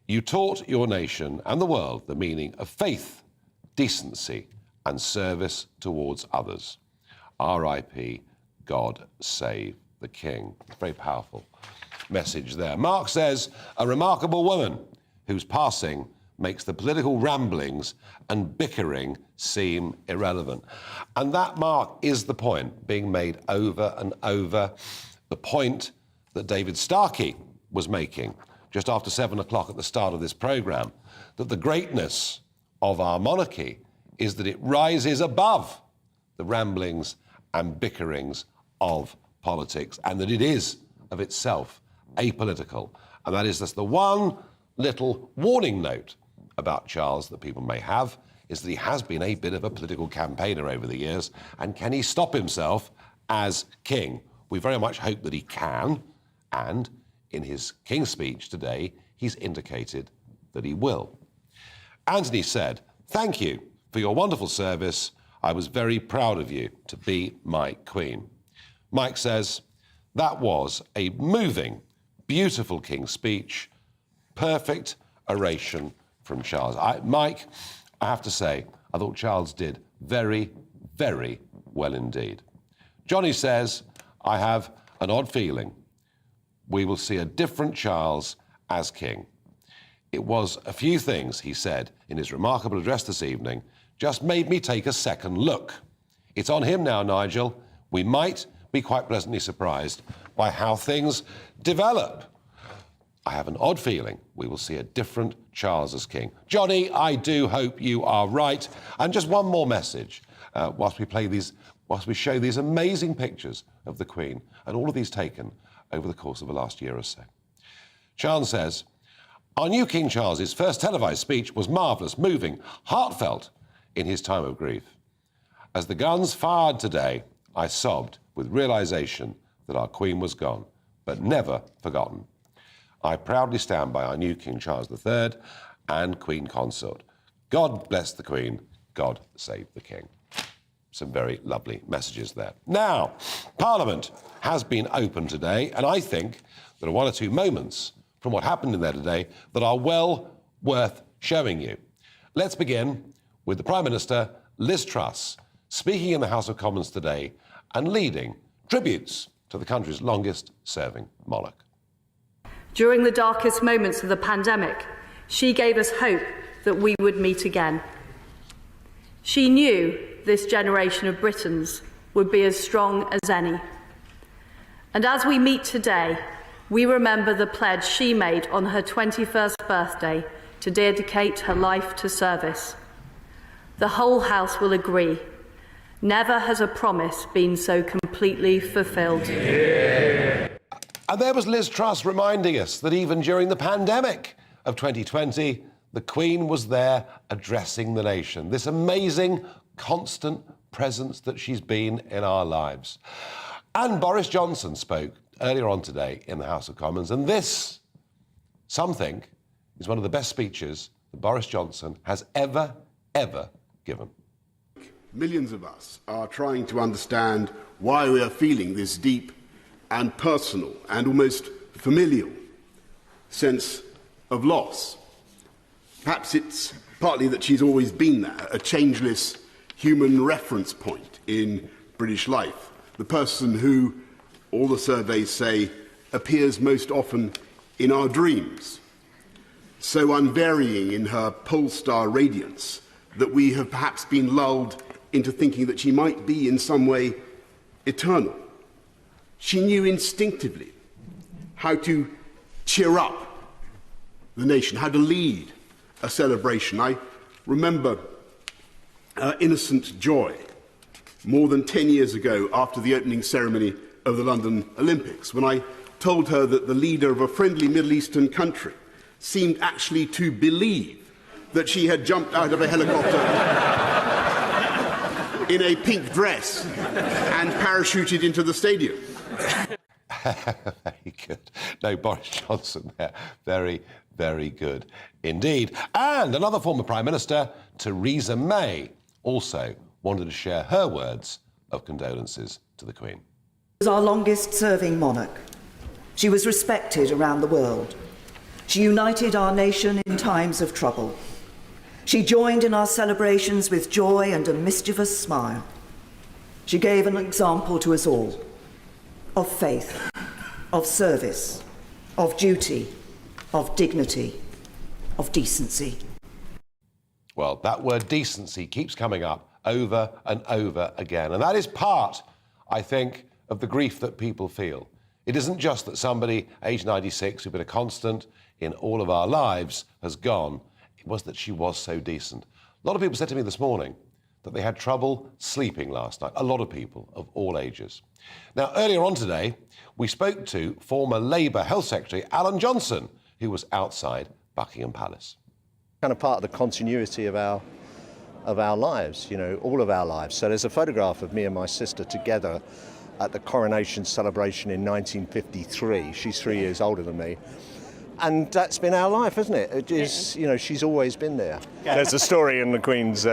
You taught your nation and the world the meaning of faith, decency, and service towards others. R.I.P. God save the King. Very powerful message there. Mark says, a remarkable woman whose passing makes the political ramblings and bickering seem irrelevant. And that, Mark, is the point being made over and over, the point that David Starkey was making just after 7 o'clock at the start of this programme, that the greatness of our monarchy is that it rises above the ramblings and bickerings of politics, and that it is of itself apolitical. And that is just the one little warning note about Charles that people may have, is that he has been a bit of a political campaigner over the years, and can he stop himself as king? We very much hope that he can, and in his King's speech today, he's indicated that he will. Anthony said, thank you for your wonderful service. I was very proud of you to be my Queen. Mike says, that was a moving, beautiful King's speech, perfect oration from Charles. Mike, I have to say, I thought Charles did very, very well indeed. Johnny says, I have an odd feeling we will see a different Charles as king. It was a few things he said in his remarkable address this evening just made me take a second look. It's on him now, Nigel. We might be quite pleasantly surprised by how things develop. I have an odd feeling we will see a different Charles as king. Johnny, I do hope you are right. And just one more message whilst we show these amazing pictures of the Queen, and all of these taken over the course of the last year or so. Sean says, our new King Charles's first televised speech was marvellous, moving, heartfelt in his time of grief. As the guns fired today, I sobbed with realisation that our Queen was gone, but never forgotten. I proudly stand by our new King Charles III and Queen Consort. God bless the Queen, God save the King. Some very lovely messages there. Now, Parliament has been open today, and I think there are one or two moments from what happened in there today that are well worth showing you. Let's begin with the Prime Minister, Liz Truss, speaking in the House of Commons today and leading tributes to to the country's longest-serving monarch. During the darkest moments of the pandemic, she gave us hope that we would meet again. She knew this generation of Britons would be as strong as any. And as we meet today, we remember the pledge she made on her 21st birthday to dedicate her life to service. The whole House will agree. Never has a promise been so completely fulfilled. Yeah. And there was Liz Truss reminding us that even during the pandemic of 2020, the Queen was there addressing the nation. This amazing, constant presence that she's been in our lives. And Boris Johnson spoke earlier on today in the House of Commons, and this, some think, is one of the best speeches that Boris Johnson has ever given. Millions of us are trying to understand why we are feeling this deep and personal and almost familial sense of loss. Perhaps it's partly that she's always been there, a changeless human reference point in British life, the person who, all the surveys say, appears most often in our dreams, so unvarying in her pole-star radiance that we have perhaps been lulled into thinking that she might be in some way eternal. She knew instinctively how to cheer up the nation, how to lead a celebration. I remember innocent joy more than 10 years ago after the opening ceremony of the London Olympics, when I told her that the leader of a friendly Middle Eastern country seemed actually to believe that she had jumped out of a helicopter in a pink dress and parachuted into the stadium. Very good. No, Boris Johnson there. Very good indeed. And another former Prime Minister, Theresa May, also wanted to share her words of condolences to the Queen. She was our longest-serving monarch. She was respected around the world. She united our nation in times of trouble. She joined in our celebrations with joy and a mischievous smile. She gave an example to us all of faith, of service, of duty, of dignity, of decency. Well, that word decency keeps coming up over and over again. And that is part, I think, of the grief that people feel. It isn't just that somebody, aged 96, who'd been a constant in all of our lives, has gone. It was that she was so decent. A lot of people said to me this morning that they had trouble sleeping last night. A lot of people of all ages. Now, earlier on today, we spoke to former Labour Health Secretary Alan Johnson, who was outside Buckingham Palace. Kind of part of the continuity of our lives, you know, all of our lives. So there's a photograph of me and my sister together at the coronation celebration in 1953. She's 3 years older than me. And that's been our life, isn't it? It is, you know, she's always been there. There's a story in the Queen's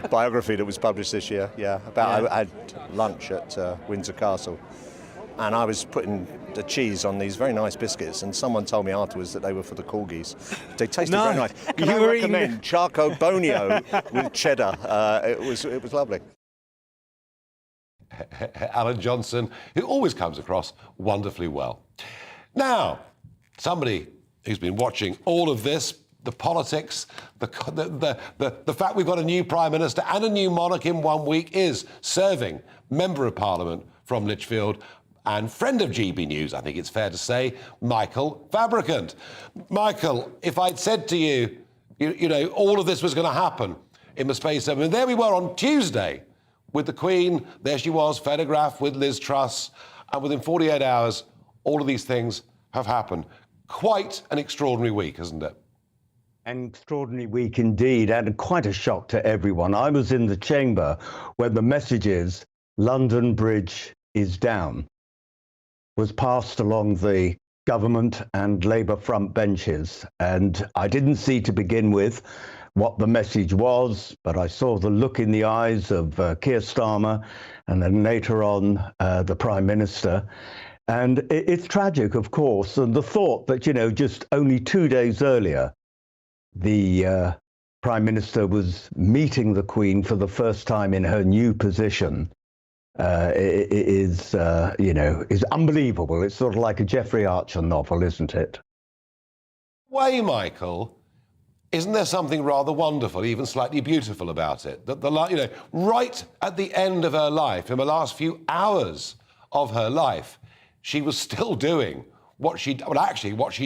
biography that was published this year, about I had lunch at Windsor Castle, and I was putting the cheese on these very nice biscuits, and someone told me afterwards that they were for the corgis. They tasted very nice. Can I recommend Charco Bonio with cheddar? It was lovely. Alan Johnson, who always comes across wonderfully well. Now, somebody who's been watching all of this, the politics, the fact we've got a new Prime Minister and a new monarch in 1 week, is serving Member of Parliament from Lichfield and friend of GB News, I think it's fair to say, Michael Fabricant. Michael, if I'd said to you, you know, all of this was going to happen in the space of... I mean, there we were on Tuesday with the Queen. There she was, photographed with Liz Truss. And within 48 hours, all of these things have happened. Quite an extraordinary week, isn't it? An extraordinary week indeed, and quite a shock to everyone. I was in the chamber when the message is, London Bridge is down, was passed along the government and Labour front benches. And I didn't see to begin with what the message was, but I saw the look in the eyes of Keir Starmer and then later on the Prime Minister. And it's tragic, of course, and the thought that, you know, just only 2 days earlier, the Prime Minister was meeting the Queen for the first time in her new position, is unbelievable. It's sort of like a Jeffrey Archer novel, isn't it? Way, Michael, isn't there something rather wonderful, even slightly beautiful about it? That right at the end of her life, in the last few hours of her life, she was still doing what she'd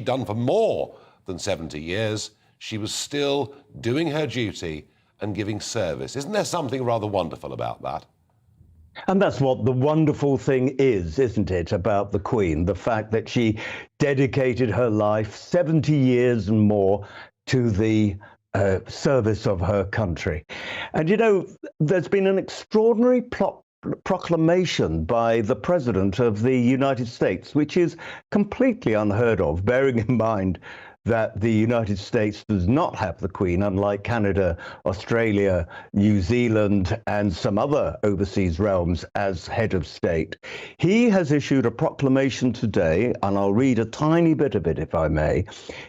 done for more than 70 years. She was still doing her duty and giving service. Isn't there something rather wonderful about that? And that's what the wonderful thing is, isn't it, about the Queen? The fact that she dedicated her life, 70 years and more, to the service of her country. And, there's been an extraordinary proclamation by the President of the United States, which is completely unheard of, bearing in mind that the United States does not have the Queen, unlike Canada, Australia, New Zealand, and some other overseas realms, as head of state. He has issued a proclamation today, and I'll read a tiny bit of it, if I may.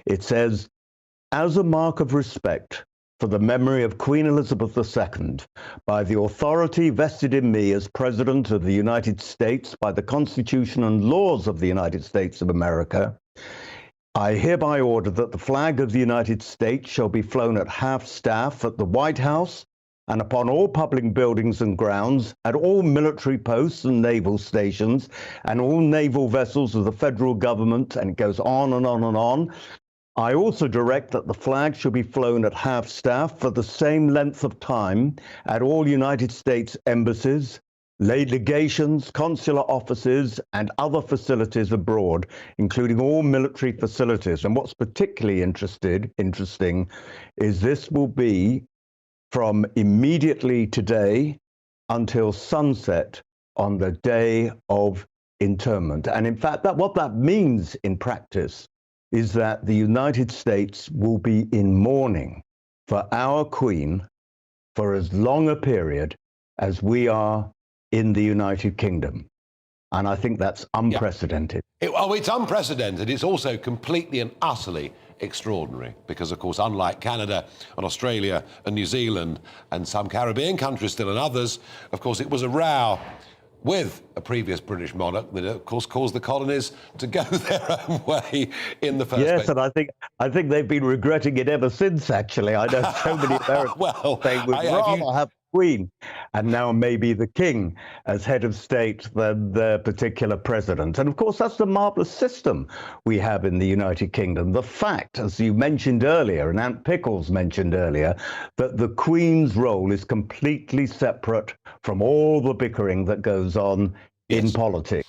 It says, "As a mark of respect for the memory of Queen Elizabeth II, by the authority vested in me as President of the United States by the Constitution and laws of the United States of America, I hereby order that the flag of the United States shall be flown at half-staff at the White House and upon all public buildings and grounds, at all military posts and naval stations, and all naval vessels of the federal government," and it goes on and on and on. "I also direct that the flag shall be flown at half-staff for the same length of time at all United States embassies, legations, consular offices, and other facilities abroad, including all military facilities." And what's particularly interesting is this will be from immediately today until sunset on the day of interment. And in fact, what that means in practice is that the United States will be in mourning for our Queen for as long a period as we are in the United Kingdom. And I think that's unprecedented. It's unprecedented. It's also completely and utterly extraordinary because, of course, unlike Canada and Australia and New Zealand and some Caribbean countries still and others, of course, it was a row with a previous British monarch that, of course, caused the colonies to go their own way in the first place. Yes, and I think they've been regretting it ever since, actually. I know so many Americans they would rather have Queen and now maybe the King as head of state than their particular president. And of course, that's the marvellous system we have in the United Kingdom. The fact, as you mentioned earlier, and Aunt Pickles mentioned earlier, that the Queen's role is completely separate from all the bickering that goes on in politics.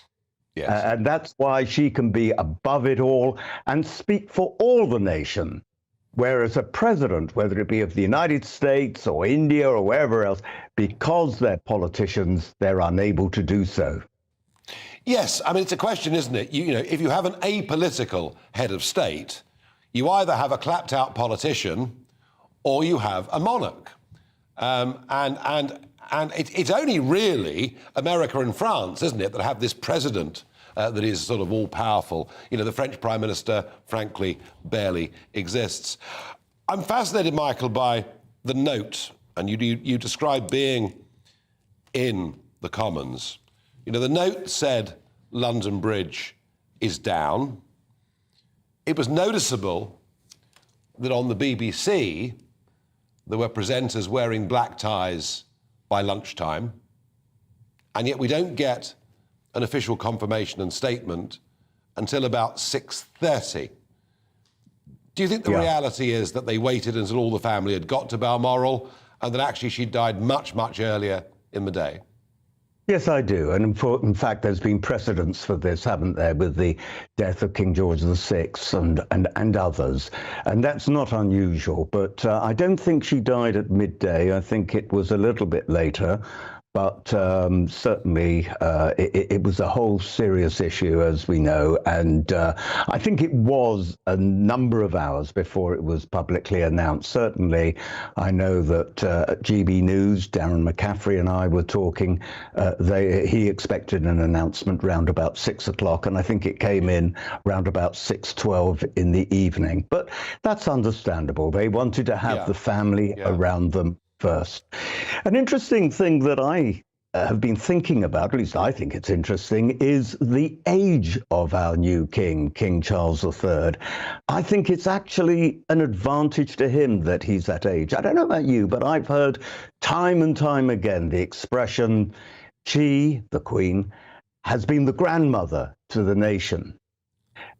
Yes. And that's why she can be above it all and speak for all the nation. Whereas a president, whether it be of the United States or India or wherever else, because they're politicians, they're unable to do so. Yes, I mean, it's a question, isn't it? If you have an apolitical head of state, you either have a clapped-out politician or you have a monarch. And it's only really America and France, isn't it, that have this president that is sort of all-powerful. The French Prime Minister, frankly, barely exists. I'm fascinated, Michael, by the note, and you described being in the Commons. The note said London Bridge is down. It was noticeable that on the BBC there were presenters wearing black ties by lunchtime, and yet we don't get an official confirmation and statement until about 6:30. Do you think the reality is that they waited until all the family had got to Balmoral and that actually she died much, much earlier in the day? Yes, I do. And in fact, there's been precedents for this, haven't there, with the death of King George VI and others. And that's not unusual. But I don't think she died at midday. I think it was a little bit later. But certainly it was a whole serious issue, as we know. And I think it was a number of hours before it was publicly announced. Certainly, I know that at GB News, Darren McCaffrey and I were talking. He expected an announcement round about 6 o'clock, and I think it came in round about 6:12 in the evening. But that's understandable. They wanted to have the family around them first. An interesting thing that I have been thinking about, at least I think it's interesting, is the age of our new king, King Charles III. I think it's actually an advantage to him that he's that age. I don't know about you, but I've heard time and time again the expression, she, the Queen, has been the grandmother to the nation.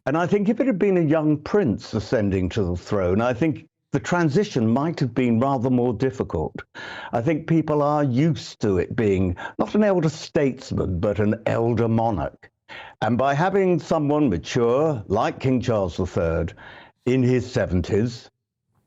And I think if it had been a young prince ascending to the throne, I think the transition might have been rather more difficult. I think people are used to it being not an elder statesman, but an elder monarch. And by having someone mature, like King Charles III, in his 70s,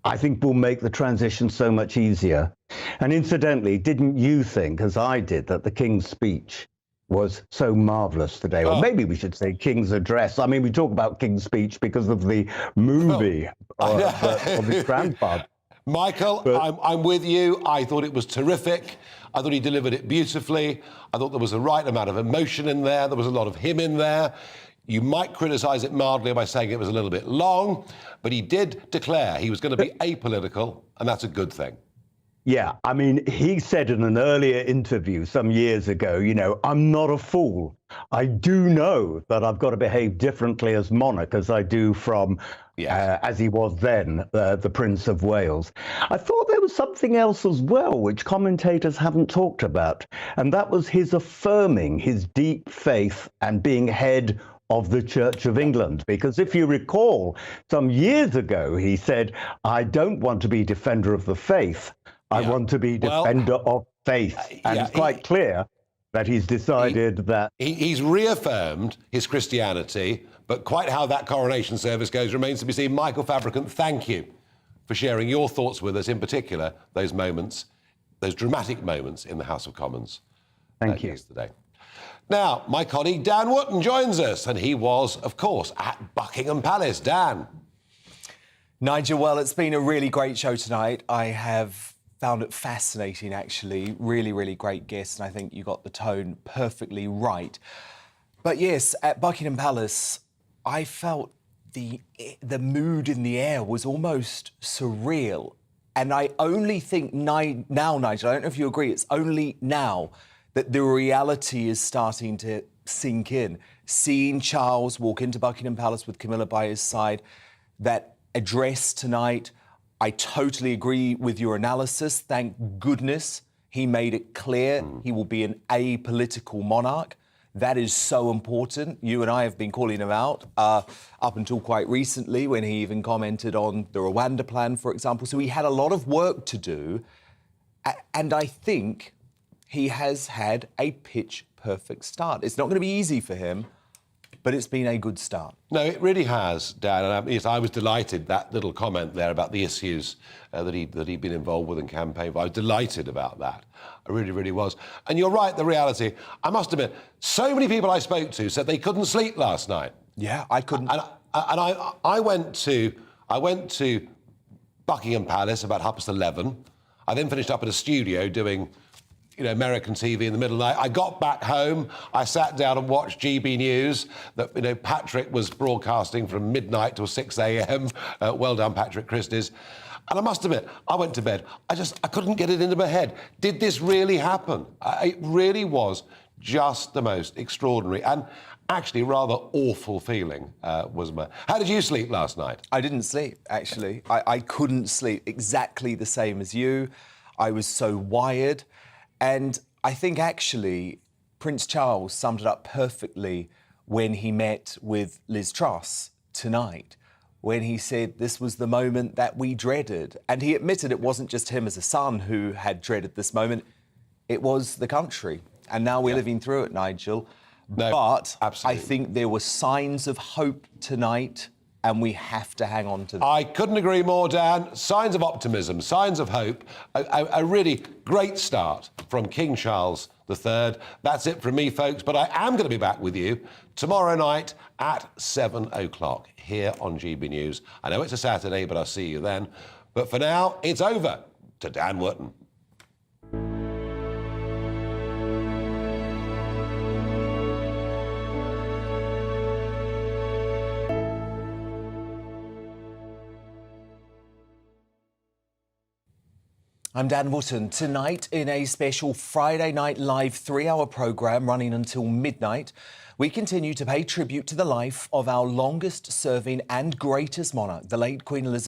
I think will make the transition so much easier. And incidentally, didn't you think, as I did, that the King's speech was so marvellous today? Or maybe we should say King's address. I mean, we talk about King's speech because of the movie of his grandfather. Michael, I'm with you. I thought it was terrific. I thought he delivered it beautifully. I thought there was the right amount of emotion in there. There was a lot of him in there. You might criticise it mildly by saying it was a little bit long, but he did declare he was going to be apolitical, and that's a good thing. Yeah, I mean, he said in an earlier interview some years ago, you know, I'm not a fool. I do know that I've got to behave differently as monarch as I do from, as he was then, the Prince of Wales. I thought there was something else as well, which commentators haven't talked about, and that was his affirming his deep faith and being head of the Church of England. Because if you recall, some years ago, he said, I don't want to be defender of the faith. I want to be defender of faith. And it's quite clear that he's decided that... He's reaffirmed his Christianity, but quite how that coronation service goes remains to be seen. Michael Fabricant, thank you for sharing your thoughts with us, in particular, those moments, those dramatic moments in the House of Commons. Thank you. Yesterday. Now, my colleague Dan Wootton joins us, and he was, of course, at Buckingham Palace. Dan. Nigel, well, it's been a really great show tonight. I have found it fascinating, actually. Really, really great guests, and I think you got the tone perfectly right. But yes, at Buckingham Palace, I felt the mood in the air was almost surreal. And I only think now, Nigel, I don't know if you agree, it's only now that the reality is starting to sink in. Seeing Charles walk into Buckingham Palace with Camilla by his side, that address tonight, I totally agree with your analysis. Thank goodness he made it clear he will be an apolitical monarch. That is so important. You and I have been calling him out up until quite recently, when he even commented on the Rwanda plan, for example. So he had a lot of work to do. And I think he has had a pitch-perfect start. It's not going to be easy for him, but it's been a good start. No, it really has, Dan. And yes, I was delighted, that little comment there about the issues that he'd been involved with in campaign. I was delighted about that. I really, really was. And you're right, the reality, I must admit, so many people I spoke to said they couldn't sleep last night. Yeah, I couldn't. And I went to Buckingham Palace about 11:30. I then finished up at a studio doing, you know, American TV in the middle of the night. I got back home, I sat down and watched GB News, that, you know, Patrick was broadcasting from midnight till 6 a.m. Well done, Patrick Christie's. And I must admit, I went to bed. I couldn't get it into my head. Did this really happen? It really was just the most extraordinary and actually rather awful feeling, was my... How did you sleep last night? I didn't sleep, actually. I couldn't sleep, exactly the same as you. I was so wired. And I think, actually, Prince Charles summed it up perfectly when he met with Liz Truss tonight, when he said this was the moment that we dreaded. And he admitted it wasn't just him as a son who had dreaded this moment, it was the country. And now we're living through it, Nigel. No, but absolutely. I think there were signs of hope tonight, and we have to hang on to them. I couldn't agree more, Dan. Signs of optimism, signs of hope. A really great start from King Charles III. That's it from me, folks, but I am going to be back with you tomorrow night at 7 o'clock here on GB News. I know it's a Saturday, but I'll see you then. But for now, it's over to Dan Wootton. I'm Dan Wootton. Tonight, in a special Friday Night Live 3-hour programme running until midnight, we continue to pay tribute to the life of our longest-serving and greatest monarch, the late Queen Elizabeth.